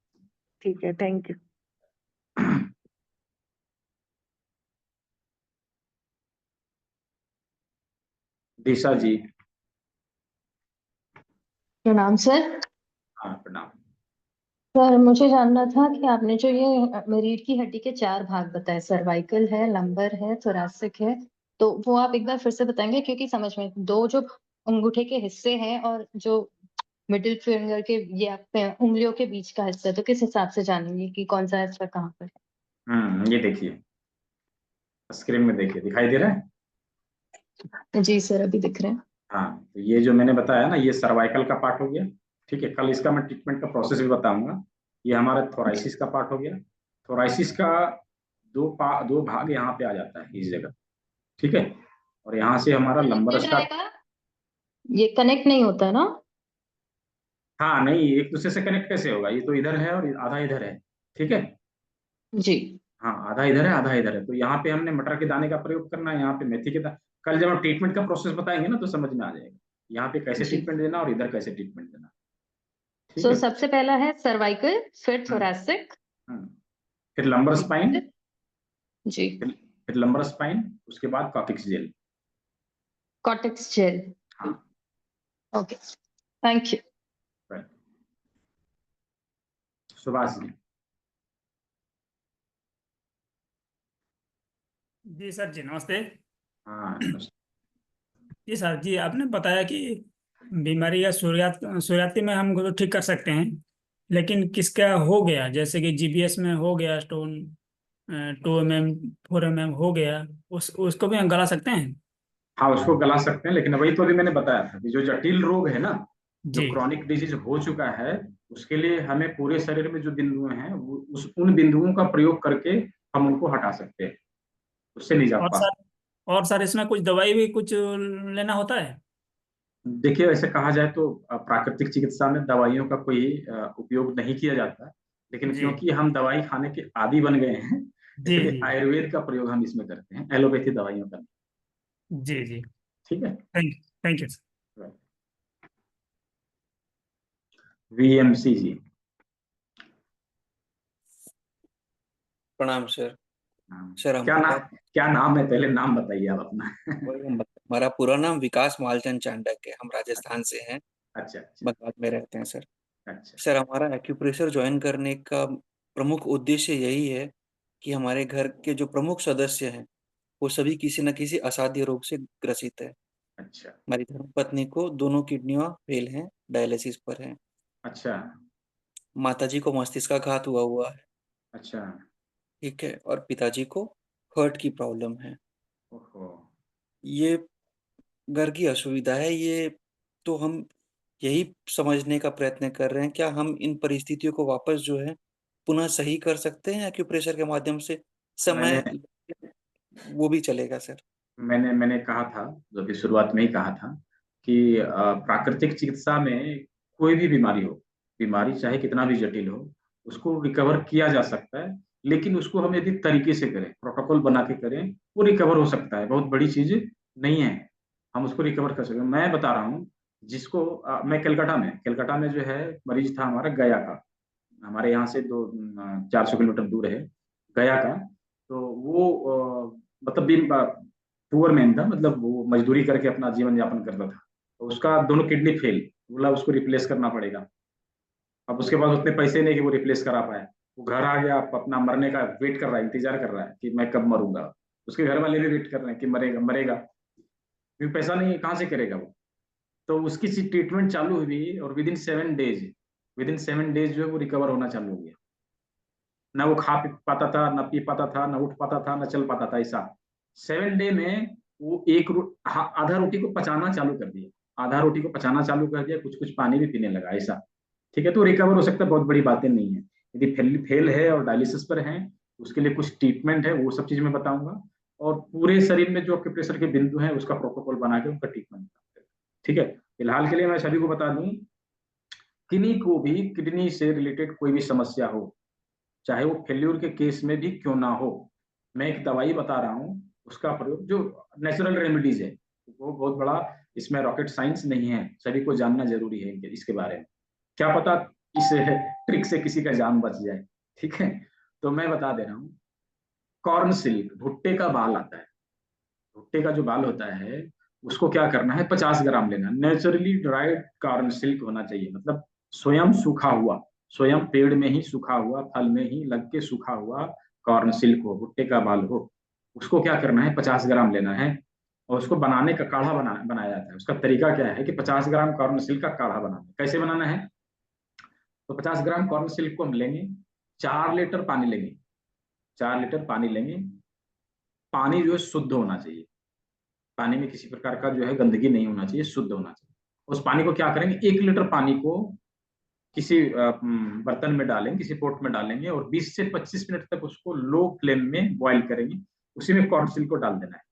ठीक है, थैंक यू। दिशा जी। प्रणाम सर। हाँ प्रणाम। सर मुझे जानना था कि आपने जो ये रीढ़ की हड्डी के 4 भाग बताए, सर्वाइकल है, लंबर है, थोरैसिक है, तो वो आप एक बार फिर से बताएंगे, क्योंकि समझ में 2 जो अंगूठे के हिस्से हैं और जो मिडिल फिंगर के ये उंगलियों के बीच का हिस्सा है, तो किस हिसाब से जानेंगे कि कौन सा हिस्सा कहाँ पर ये देखिए, स्क्रीन में देखिए, दिखाई दे रहा है? है? जी सर, अभी दिख रहे हैं। हाँ, तो ये जो मैंने बताया ना, ये सर्वाइकल का पार्ट हो गया। ठीक है, कल इसका मैं ट्रीटमेंट का प्रोसेस भी बताऊंगा। ये हमारा थोराइसिस का पार्ट हो गया। थोराइसिस का दो भाग यहाँ पे आ जाता है इस जगह। ठीक है, और यहाँ से हमारा लंबर स्टार्ट। ये कनेक्ट नहीं होता ना? हाँ नहीं, एक दूसरे से कनेक्ट कैसे होगा? ये तो इधर है और आधा इधर है। ठीक है, जी हाँ, आधा इधर है आधा इधर है। तो यहाँ पे हमने मटर के दाने का प्रयोग करना है, यहाँ पे मेथी के दाने। कल जब हम ट्रीटमेंट का प्रोसेस बताएंगे ना, तो समझ में आ जाएगा यहाँ पे कैसे जी। ट्रीटमेंट देना और इधर कैसे ट्रीटमेंट देना। ठीक सो है। सबसे पहला है सर्वाइकल, फिर हम्म, थोरैसिक, हम्म। फिर लंबर स्पाइन, जी, फिर लंबर स्पाइन, उसके बाद कॉकिक्स जेल। Cortex gel. हाँ, okay, thank you. right. Subhash ji. जी सर जी, नमस्ते। हाँ, जी सर जी, आपने बताया कि बीमारी या शुरुआती में हम को ठीक कर सकते हैं, लेकिन किसका हो गया, जैसे कि जीबीएस में हो गया स्टोन, 2 mm 4 mm हो गया, उसको भी हम गला सकते हैं? हाँ, उसको गला सकते हैं, लेकिन वही तो अभी मैंने बताया था कि जो जटिल रोग है ना, जो जी। क्रॉनिक डिजीज हो चुका है, उसके लिए हमें पूरे शरीर में जो बिंदु हैं उन बिंदुओं का प्रयोग करके हम उनको हटा सकते हैं, उससे नहीं जा और पाता। सर और सर इसमें कुछ दवाई भी कुछ लेना होता है? देखिए, वैसे कहा जाए तो प्राकृतिक चिकित्सा में दवाइयों का कोई उपयोग नहीं किया जाता, लेकिन जी क्योंकि हम दवाई खाने के आदी बन गए हैं, जी इसलिए जी आयुर्वेद का प्रयोग हम इसमें करते हैं, एलोपैथी दवाइयों का नहीं। जी जी। ठीक है। Thank you sir. वीएमसी जी। प्रणाम सर। हाँ। सर क्या नाम है? पहले नाम बताइए आप अपना। हमारा पूरा नाम विकास मालचंद चांडक है, हम राजस्थान से हैं, अच्छा अच्छा बगदाद में रहते हैं सर। अच्छा। सर हमारा एक्यूप्रेशर ज्वाइन करने का प्रमुख उद्देश्य यही है कि हमारे घर के जो प्रमुख सदस्य हैं वो सभी किसी न किसी असाध्य रोग से ग्रसित है। अच्छा हमारी धर्मपत्नी को दोनों किडनियां फेल हैं, डायलिसिस पर हैं। अच्छा माताजी को मस्तिष्क का घात हुआ है। अच्छा। ठीक है, और पिताजी को हार्ट की प्रॉब्लम है। ओहो। ये घर की असुविधा है ये, तो हम यही समझने का प्रयत्न कर रहे हैं, क्या हम इन परिस्थितियों को वापस जो है पुनः सही कर सकते हैं एक्यूप्रेशर के माध्यम से? मैंने समय वो भी चलेगा सर? मैंने मैंने कहा था, जो कि शुरुआत में ही कहा था कि प्राकृतिक चिकित्सा में कोई भी बीमारी हो, बीमारी चाहे कितना भी जटिल हो, उसको रिकवर किया जा सकता है, लेकिन उसको हम यदि तरीके से करें, प्रोटोकॉल बना के करें, वो रिकवर हो सकता है। बहुत बड़ी चीज नहीं है, हम उसको रिकवर कर सकते हैं। मैं बता रहा हूँ, जिसको मैं कलकत्ता में जो है मरीज था हमारा, गया का, हमारे यहाँ से 400 किलोमीटर दूर है गया का। तो वो मतलब पुअर मैन था, मतलब वो मजदूरी करके अपना जीवन यापन करता था। तो उसका दोनों किडनी फेल, बोला उसको रिप्लेस करना पड़ेगा। अब उसके बाद उतने पैसे नहीं कि वो रिप्लेस करा पाए। वो घर आ गया, अपना मरने का वेट कर रहा है, इंतजार कर रहा है कि मैं कब मरूंगा। उसके घर वाले भी वेट कर रहे हैं कि मरेगा मरेगा, क्योंकि पैसा नहीं है, कहाँ से करेगा वो। तो उसकी ट्रीटमेंट चालू हुई और विदिन 7 डेज जो है वो रिकवर होना चालू हो गया। ना वो खा पी पाता था, ना पी पाता था, ना उठ पाता था, ना चल पाता था, ऐसा। 7 डे में वो आधा रोटी को पचाना चालू कर दिया, आधा रोटी को पचाना चालू कर दिया, कुछ कुछ पानी भी पीने लगा, ऐसा। ठीक है, तो रिकवर हो सकता है, बहुत बड़ी बातें नहीं है। यदि फेल है और डायलिसिस पर है, उसके लिए कुछ ट्रीटमेंट है, वो सब चीज मैं बताऊंगा। और पूरे शरीर में जो आपके प्रेशर के बिंदु हैं उसका प्रोटोकॉल बना के उनका ट्रीटमेंट। ठीक है, फिलहाल के लिए मैं सभी को बता दूं, किन्हीं को भी किडनी से रिलेटेड कोई भी समस्या हो, चाहे वो फेल्यूर के केस में भी क्यों ना हो, मैं एक दवाई बता रहा हूँ, उसका प्रयोग जो नेचुरल रेमेडीज है, वो बहुत बड़ा इसमें रॉकेट साइंस नहीं है, सभी को जानना जरूरी है इसके बारे में। क्या पता इस ट्रिक से किसी का जान बच जाए। ठीक है, तो मैं बता दे रहा हूँ, कॉर्न सिल्क, भुट्टे का बाल आता है, भुट्टे का जो बाल होता है, उसको क्या करना है, 50 ग्राम लेना, नेचुरली ड्राइड कॉर्न सिल्क होना चाहिए, मतलब स्वयं सूखा हुआ, स्वयं पेड़ में ही सूखा हुआ, फल में ही लग के सूखा हुआ कॉर्न सिल्क हो, भुट्टे का बाल हो, उसको क्या करना है, 50 ग्राम लेना है और उसको बनाने का काढ़ा बनाया जाता है। उसका तरीका क्या है कि 50 ग्राम कॉर्न सिल्क का काढ़ा बनाना है। कैसे बनाना है, तो 50 ग्राम कॉर्न सिल्क को हम लेंगे, 4 लीटर पानी लेंगे, 4 लीटर पानी लेंगे। पानी जो है शुद्ध होना चाहिए, पानी में किसी प्रकार का जो है गंदगी नहीं होना चाहिए, शुद्ध होना चाहिए। उस पानी को क्या करेंगे, 1 लीटर पानी को किसी बर्तन में डालेंगे, किसी पोट में डालेंगे और 20 से 25 मिनट तक उसको लो फ्लेम में बॉईल करेंगे। उसी में कॉर्न सिल्क को डाल देना है,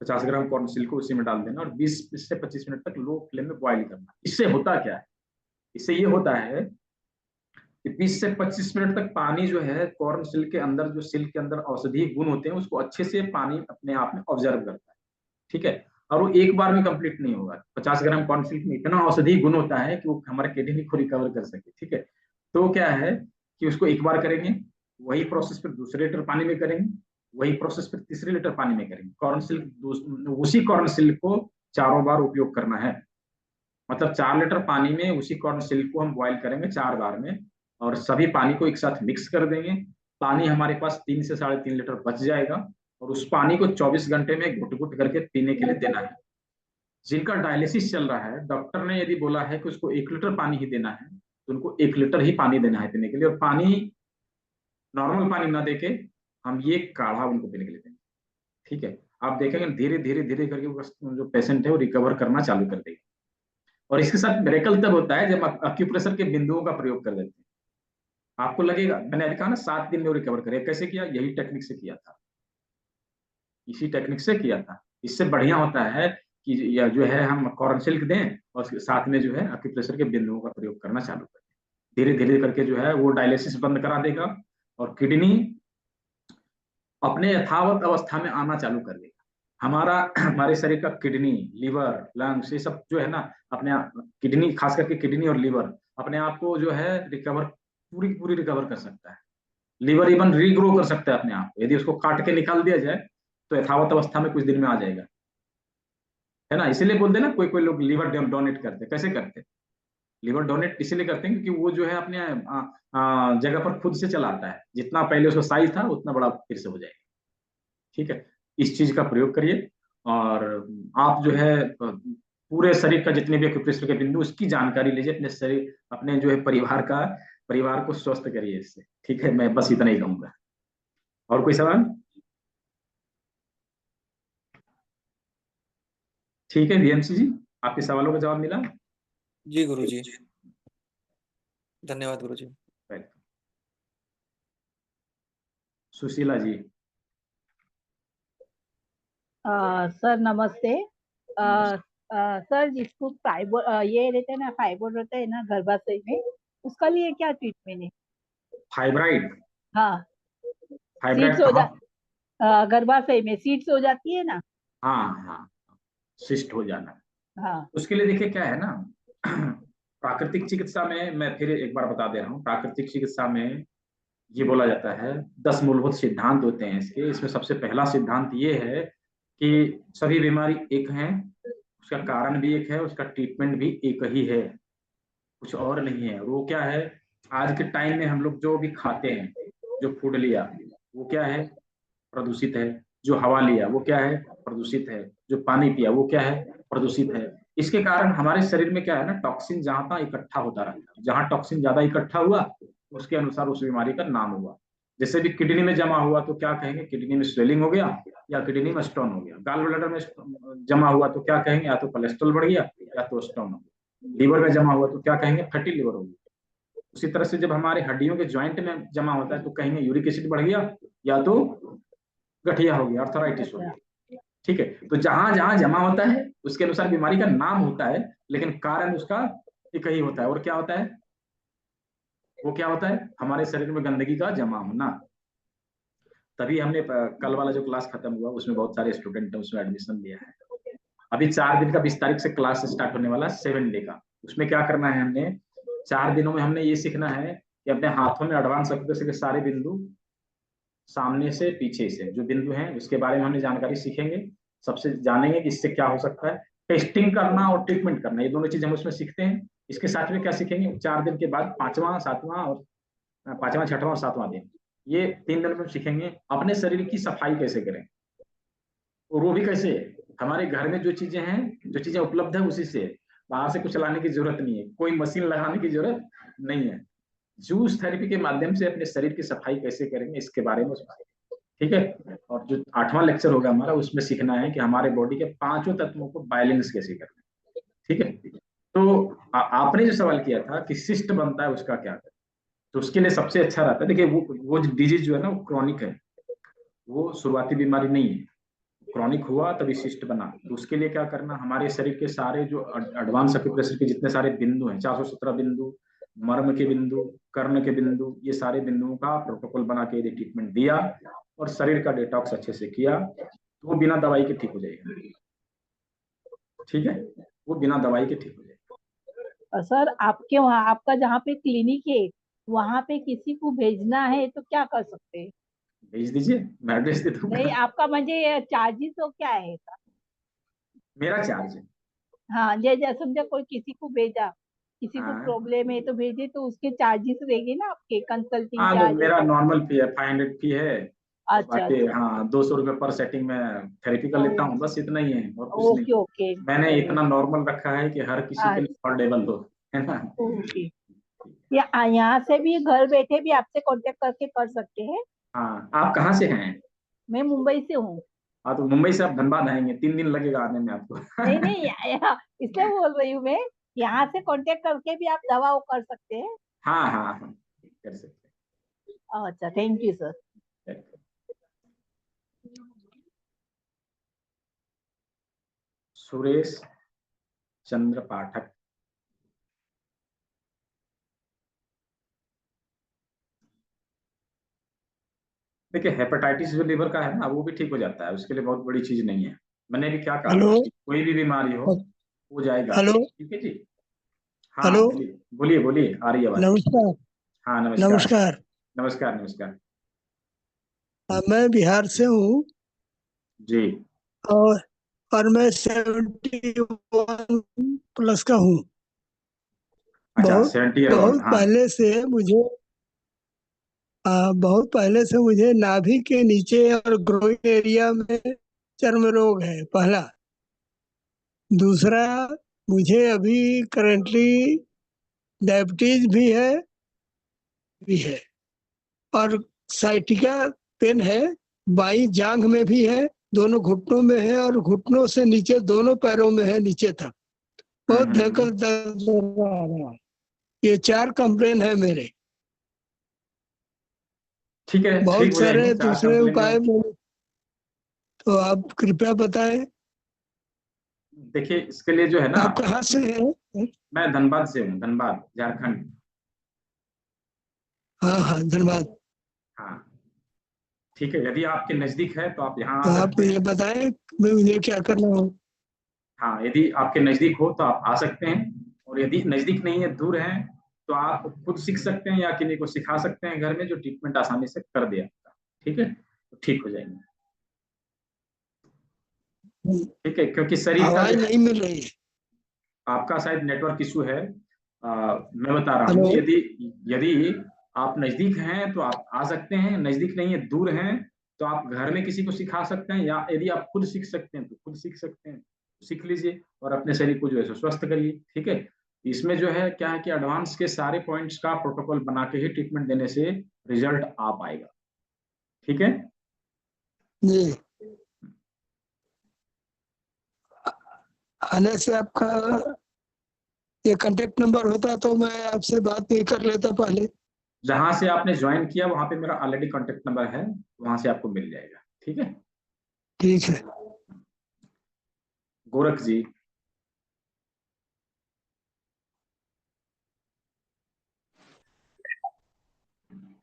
50 ग्राम कॉर्न सिल्क को उसी में डाल देना और 20 से 25 मिनट तक लो फ्लेम में बॉईल करना। इससे होता क्या है, इससे ये होता है कि 20 से 25 मिनट तक पानी जो है कॉर्न सिल्क के अंदर, जो सिल्क के अंदर औषधीय गुण होते हैं उसको अच्छे से पानी अपने आप में ऑब्जर्व करता है, ठीक है। और वो एक बार में कंप्लीट नहीं होगा। 50 ग्राम कॉर्न सिल्क में इतना औषधीय गुण होता है कि वो हमारे किडनी को रिकवर कर सके, ठीक है। तो क्या है कि उसको एक बार करेंगे, वही प्रोसेस फिर दूसरे लीटर पानी में करेंगे, वही प्रोसेस फिर तीसरे लीटर पानी में करेंगे। कॉर्न सिल्क, उसी कॉर्न सिल्क को 4 बार उपयोग करना है, मतलब 4 लीटर पानी में उसी कॉर्न सिल्क को हम बॉईल करेंगे 4 बार में और सभी पानी को एक साथ मिक्स कर देंगे। पानी हमारे पास 3 से 3.5 लीटर बच जाएगा और उस पानी को 24 घंटे में घुट घुट करके पीने के लिए देना है। जिनका डायलिसिस चल रहा है, डॉक्टर ने यदि बोला है कि उसको 1 लीटर पानी ही देना है तो उनको 1 लीटर ही पानी देना है पीने के लिए, और पानी नॉर्मल पानी ना देके हम ये काढ़ा उनको पीने के लिए देंगे, ठीक है। आप देखेंगे धीरे धीरे धीरे करके जो पेशेंट है वो रिकवर करना चालू कर देगा। और इसके साथ मिरेकल तब होता है जब एक्यूप्रेशर के बिंदुओं का प्रयोग कर देते हैं। आपको लगेगा, मैंने कहा ना 7 दिन में वो रिकवर करे, कैसे किया, यही टेक्निक से किया था, इसी टेक्निक से किया था। इससे बढ़िया होता है कि या जो है हम कॉर्न सिल्क दें और साथ में जो है एक्यूप्रेशर के बिंदुओं का प्रयोग करना चालू करें। धीरे धीरे करके जो है वो डायलिसिस बंद करा देगा और किडनी अपने यथावत अवस्था में आना चालू कर देगा। हमारे शरीर का किडनी, लीवर, लंग्स, ये सब जो है ना अपने किडनी, खास करके किडनी और लीवर अपने आप को जो है रिकवर, पूरी रिकवर कर सकता है। लीवर इवन रीग्रो कर सकता है अपने आप, यदि उसको काट के निकाल दिया जाए तो यथावत अवस्था में कुछ दिन में आ जाएगा, है ना। इसीलिए बोलते हैं ना, कोई कोई लोग लीवर डोनेट करते हैं। कैसे करते हैं, लीवर डोनेट इसीलिए करते हैं क्योंकि वो जो है अपने जगह पर खुद से चलाता है, जितना पहले उसका साइज था उतना बड़ा फिर से हो जाएगा, ठीक है। इस चीज का प्रयोग करिए और आप जो है पूरे शरीर का जितने भी एक्यूप्रेशर के बिंदु उसकी जानकारी लीजिए, अपने शरीर, अपने जो है परिवार को स्वस्थ करिए इससे, ठीक है। मैं बस इतना ही कहूंगा। और कोई सवाल? ठीक है वीएमसी जी, आपके सवालों का जवाब मिला? जी गुरुजी, धन्यवाद गुरुजी। सुशीला जी। सर नमस्ते। सर जिसको ये रहता है ना, फाइबर रहता है ना गर्भाशय में, उसका लिए क्या ट्रीटमेंट है? फाइब्राइड? हाँ, फाइब्राइड सीट्स हो जा गर्भाशय में सीट्स हो जाती है ना? हाँ हाँ, सिस्ट हो जाना। हाँ, उसके लिए देखिए क्या है ना, प्राकृतिक चिकित्सा में मैं फिर एक बार बता दे रहा हूँ, प्राकृतिक चिकित्सा में ये बोला जाता है 10 मूलभूत सिद्धांत होते हैं इसके। इसमें सबसे पहला सिद्धांत ये है कि सभी बीमारी एक हैं, उसका कारण भी एक है, उसका ट्रीटमेंट भी एक ही है, कुछ और नहीं है। वो क्या है, आज के टाइम में हम लोग जो भी खाते हैं, जो फूड लिया वो क्या है, प्रदूषित है। जो हवा लिया वो क्या है, प्रदूषित है। जो पानी पिया वो क्या है, प्रदूषित है। इसके कारण हमारे शरीर में क्या है ना, टॉक्सिन जहां तक इकट्ठा होता रहता है। जहां टॉक्सिन ज्यादा इकट्ठा हुआ उसके अनुसार उस बीमारी का नाम हुआ। जैसे भी किडनी में जमा हुआ तो क्या कहेंगे, किडनी में स्वेलिंग हो गया या किडनी में स्टोन हो गया। गाल ब्लैडर में जमा हुआ तो क्या कहेंगे, या तो कोलेस्ट्रॉल बढ़ गया या तो स्टोन हो गया। लीवर में जमा हुआ तो क्या कहेंगे, फैटी लीवर हो गया। उसी तरह से जब हमारे हड्डियों के ज्वाइंट में जमा होता है तो कहेंगे यूरिक एसिड बढ़ गया या तो गठिया हो गया, अर्थराइटिस हो गया, ठीक है। तो जहां जहां जमा होता है उसके अनुसार बीमारी का नाम होता है, लेकिन कारण उसका एक ही होता है। और क्या होता है, वो क्या होता है, हमारे शरीर में गंदगी का जमा होना। तभी हमने कल वाला जो क्लास खत्म हुआ उसमें बहुत सारे स्टूडेंट उसमें एडमिशन लिया है। अभी 4 दिन का 20 तारीख से क्लास स्टार्ट होने वाला 7 डे का। उसमें क्या करना है, हमने 4 दिनों में हमने ये सीखना है कि अपने हाथों में एडवांस एक्यूप्रेशर के सारे बिंदु, सामने से पीछे से जो बिंदु हैं उसके बारे में हमने जानकारी सीखेंगे। सबसे जानेंगे कि इससे क्या हो सकता है। टेस्टिंग करना और ट्रीटमेंट करना, ये दोनों चीज हम उसमें सीखते हैं। इसके साथ में क्या सीखेंगे, 4 दिन के बाद 5वां 7वां और 5वां 6वां और 7वां दिन, ये 3 दिन में सीखेंगे अपने शरीर की सफाई कैसे करें। और वो भी कैसे, हमारे घर में जो चीजें हैं, जो चीजें उपलब्ध है उसी से, बाहर से कुछ लाने की जरूरत नहीं है, कोई मशीन लगाने की जरूरत नहीं है। जूस थेरेपी के माध्यम से अपने शरीर की सफाई कैसे करेंगे इसके बारे में सीखेंगे, ठीक है। और जो 8वां लेक्चर होगा हमारा, उसमें सीखना है कि हमारे बॉडी के 5 तत्वों को बैलेंस कैसे करना है, ठीक है। तो आपने जो सवाल किया था कि सिस्ट बनता है उसका क्या करें, तो उसके लिए सबसे अच्छा रहता है, देखिए वो डिजीज जो है ना वो क्रॉनिक है, वो शुरुआती बीमारी नहीं है, क्रॉनिक हुआ तभी सिस्ट बना। तो उसके लिए क्या करना, हमारे शरीर के सारे जो एडवांस एक्यूप्रेशर के जितने सारे बिंदु हैं, 417 बिंदु, मर्म के बिंदु, कर्ण के बिंदु, ये सारे बिंदुओं का प्रोटोकॉल बना के यदि ट्रीटमेंट दिया और शरीर का डिटॉक्स अच्छे से किया तो वो बिना दवाई के ठीक हो जाएगा, ठीक है, वो बिना दवाई के ठीक हो जाएगा। सर आपके वहाँ, आपका जहाँ पे क्लिनिक है वहाँ पे किसी को भेजना है तो क्या कर सकते हैं? भेज दीजिए, मैं एड्रेस दे दूंगा। नहीं, आपका म्हणजे चार्जेस तो क्या है? मेरा चार्ज है, हाँ, जैसे समझा कोई किसी को भेजा, किसी को हाँ प्रॉब्लम है तो भेजे, तो उसके चार्जेस रहेंगे ना आपके, कंसल्टिंग हाँ, तो चार्ज? मेरा नॉर्मल फी है, 500 फी है। अच्छा बाकी अच्छा, हाँ 200 रुपये पर सेटिंग में थेरेपी कर लेता हूँ, बस इतना ही है और कुछ ओके नहीं। ओके, मैंने इतना नॉर्मल रखा है कि हर किसी के लिए अफोर्डेबल हो, है ना। ओके। यहाँ से भी घर बैठे भी आपसे कांटेक्ट करके कर सकते हैं? हाँ, आप कहाँ से हैं? मैं मुंबई से हूँ। हाँ, तो मुंबई से आप धनबाद आएंगे, 3 दिन लगेगा आने में आपको। नहीं नहीं, इसलिए बोल रही हूँ मैं, यहाँ से कांटेक्ट करके भी आप दवा वो कर सकते हैं? हाँ हाँ हाँ, कर सकते अच्छा, थैंक यू सर। हैं। सुरेश चंद्र पाठक, देखिए हेपेटाइटिस जो लीवर का है ना वो भी ठीक हो जाता है, उसके लिए बहुत बड़ी चीज नहीं है। मैंने भी क्या कहा, हेलो कोई भी बीमारी हो वो जाएगा, हेलो ठीक है जी। हाँ हेलो, बोलिए बोलिए बोलिए, आ रही है आवाज। नमस्कार। हाँ नमस्कार नमस्कार। नमस्कार नमस्कार मैं बिहार से हूँ जी। और मैं 71 प्लस का हूँ। अच्छा, बहुत 70 ईयर ओल्ड, बहुत हाँ पहले से मुझे बहुत पहले से मुझे नाभि के नीचे और ग्रोइन एरिया में चर्म रोग है, पहला। दूसरा, मुझे अभी करंटली डायबिटीज भी है और साइटिका पेन है, बाई जांघ में भी है, दोनों घुटनों में है और घुटनों से नीचे दोनों पैरों में है, नीचे तक बहुत भयंकर दर्द हो रहा है। ये 4 कंप्लेन है मेरे। ठीक है, ठीक बहुत हो जाएंगे सारे 4 दूसरे कंप्लेन उपाय जो। तो आप कृपया बताएं। देखिए इसके लिए जो है ना, आप कहाँ से हैं? मैं धनबाद से हूँ, धनबाद झारखंड। हाँ हाँ, धन्यवाद। हाँ ठीक है, यदि आपके नजदीक है तो आप यहाँ तो आ आप सकते हैं। मुझे बताएं मुझे क्या करना हो। हाँ, यदि आपके नजदीक हो तो आप आ सकते हैं, और यदि नजदीक नहीं है, दूर है, तो आप खुद सीख सकते हैं या किसी को सिखा सकते हैं घर में, जो ट्रीटमेंट आसानी से कर दे आपका, ठीक है, तो ठीक हो जाएंगे। ठीक है, क्योंकि शरीर का आवाज जो है, नहीं मिल रही है। आपका शायद नेटवर्क इशू है। मैं बता रहा हेलो। हूँ, यदि यदि आप नजदीक हैं तो आप आ सकते हैं, नजदीक नहीं है, दूर हैं, तो आप घर में किसी को सिखा सकते हैं, या यदि आप खुद सीख सकते हैं तो खुद सीख सकते हैं, सीख लीजिए और अपने शरीर को जो है सो स्वस्थ करिए, ठीक है। इसमें जो है क्या है कि एडवांस के सारे पॉइंट्स का प्रोटोकॉल बना के ही ट्रीटमेंट देने से रिजल्ट आ पाएगा, ठीक है। जी, आने से आपका ये कांटेक्ट नंबर होता तो मैं आपसे बात नहीं कर लेता पहले। जहां से आपने ज्वाइन किया वहां पे मेरा ऑलरेडी कॉन्टेक्ट नंबर है, वहां से आपको मिल जाएगा, ठीक है। ठीक है। गोरख जी।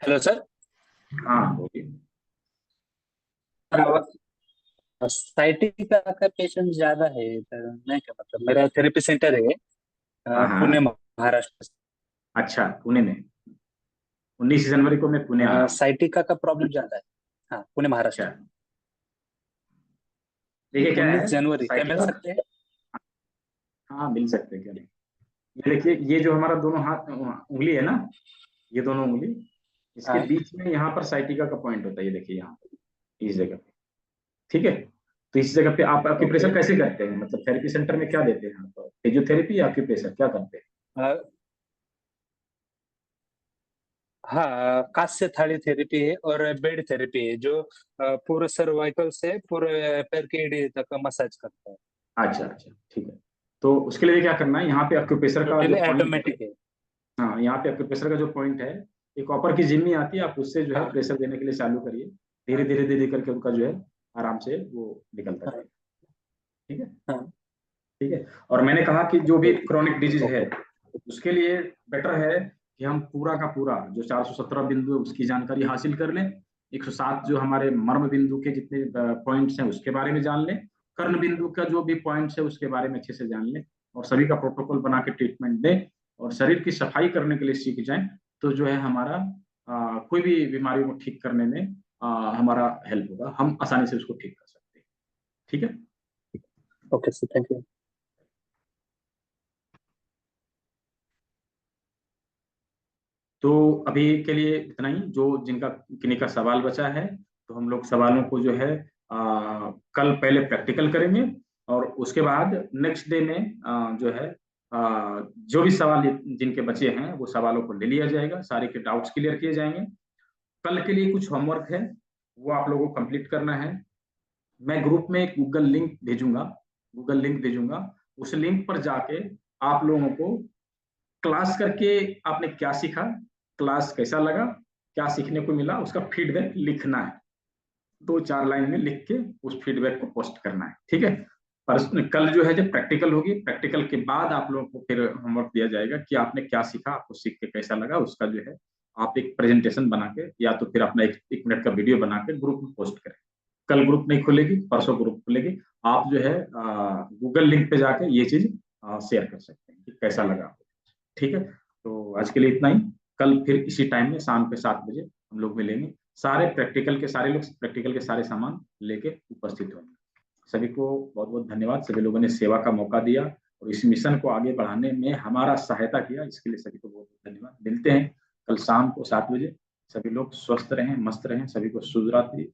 Hello sir. हाँ बोलिए। साइटिका का पेशेंट ज्यादा है इधर, नहीं क्या मतलब, मेरा थेरेपी सेंटर है हाँ हाँ, पुणे महाराष्ट्र से। अच्छा, पुणे में 19 जनवरी को मैं पुणे आ रहा हूँ। साइटिका का प्रॉब्लम ज्यादा है। हाँ, पुणे अच्छा, महाराष्ट्र। देखिए क्या 19 है जनवरी क्या मिल साइटिका, सकते हैं? हाँ मिल सकते हैं, क्या नहीं। ये देखिए, ये जो हमारा दोनों हाथ उंगली है ना, ये दोनों उंगली, इसके हाँ। बीच में यहाँ पर साइटिका का पॉइंट होता है, ये देखिए यहाँ पर, इस जगह पे। ठीक है, तो इस जगह पे आप एक्यूप्रेशर कैसे करते हैं, मतलब थेरेपी सेंटर में क्या देते हैं, तो फिजियोथेरेपी या एक्यूप्रेशर क्या करते हैं? हाँ, कास्य थाली थेरेपी है और बेड थेरेपी है, जो पूरे सर्वाइकल से पूरे पैर की एड़ी तक मसाज करता है। अच्छा अच्छा, ठीक है। तो उसके लिए क्या करना है, यहाँ पे एक्यूप्रेशर का जो टोटली पॉइंट है, ऑटोमेटिक है। हाँ, यहाँ पे एक्यूप्रेशर का जो पॉइंट है, एक कॉपर की जिम्मी आती है, आप उससे जो है हाँ। प्रेशर देने के लिए चालू करिए, धीरे धीरे धीरे करके उनका जो है आराम से वो निकलता हाँ। जाएगा। ठीक है, हाँ। ठीक है। और मैंने कहा कि जो भी क्रोनिक डिजीज है, ओके। उसके लिए बेटर है कि हम पूरा का पूरा जो 417 बिंदु है उसकी जानकारी हासिल कर लें, 107 जो हमारे मर्म बिंदु के जितने पॉइंट्स हैं उसके बारे में जान लें, कर्ण बिंदु का जो भी पॉइंट्स है उसके बारे में अच्छे से जान लें, और सभी का प्रोटोकॉल बना के ट्रीटमेंट दें, और शरीर की सफाई करने के लिए सीख जाएं, तो जो है हमारा कोई भी बीमारी को ठीक करने में हमारा हेल्प होगा, हम आसानी से उसको ठीक कर सकते हैं। ठीक है, ओके सर, थैंक यू। तो अभी के लिए इतना ही, जो जिनका किन्हीं का सवाल बचा है, तो हम लोग सवालों को जो है कल पहले प्रैक्टिकल करेंगे, और उसके बाद नेक्स्ट डे में जो है जो भी सवाल जिनके बचे हैं वो सवालों को ले लिया जाएगा, सारे के डाउट्स क्लियर किए जाएंगे। कल के लिए कुछ होमवर्क है, वो आप लोगों को कंप्लीट करना है। मैं ग्रुप में एक गूगल लिंक भेजूंगा, उस लिंक पर जाके आप लोगों को क्लास करके आपने क्या सीखा, क्लास कैसा लगा, क्या सीखने को मिला, उसका फीडबैक लिखना है, 2-4 लाइन में लिख के उस फीडबैक को पोस्ट करना है। ठीक है, पर कल जो है जब प्रैक्टिकल होगी, प्रैक्टिकल के बाद आप लोगों को फिर होमवर्क दिया जाएगा कि आपने क्या सीखा, आपको सीख के कैसा लगा, उसका जो है आप एक प्रेजेंटेशन बना के या तो फिर अपना एक मिनट का वीडियो बना के ग्रुप में पोस्ट करें। कल ग्रुप नहीं खुलेगी, परसों ग्रुप खुलेगी, आप जो है गूगल लिंक पे जाके ये चीज शेयर कर सकते हैं कि कैसा लगा। ठीक है, तो आज के लिए इतना ही। कल फिर इसी टाइम में शाम के 7 बजे हम लोग मिलेंगे, सारे प्रैक्टिकल के सारे लोग प्रैक्टिकल के सारे सामान लेके उपस्थित होंगे। सभी को बहुत बहुत धन्यवाद, सभी लोगों ने सेवा का मौका दिया और इस मिशन को आगे बढ़ाने में हमारा सहायता किया, इसके लिए सभी को बहुत बहुत धन्यवाद। मिलते हैं कल शाम को 7 बजे। सभी लोग स्वस्थ रहें, मस्त रहें, सभी को शुभ रात्रि।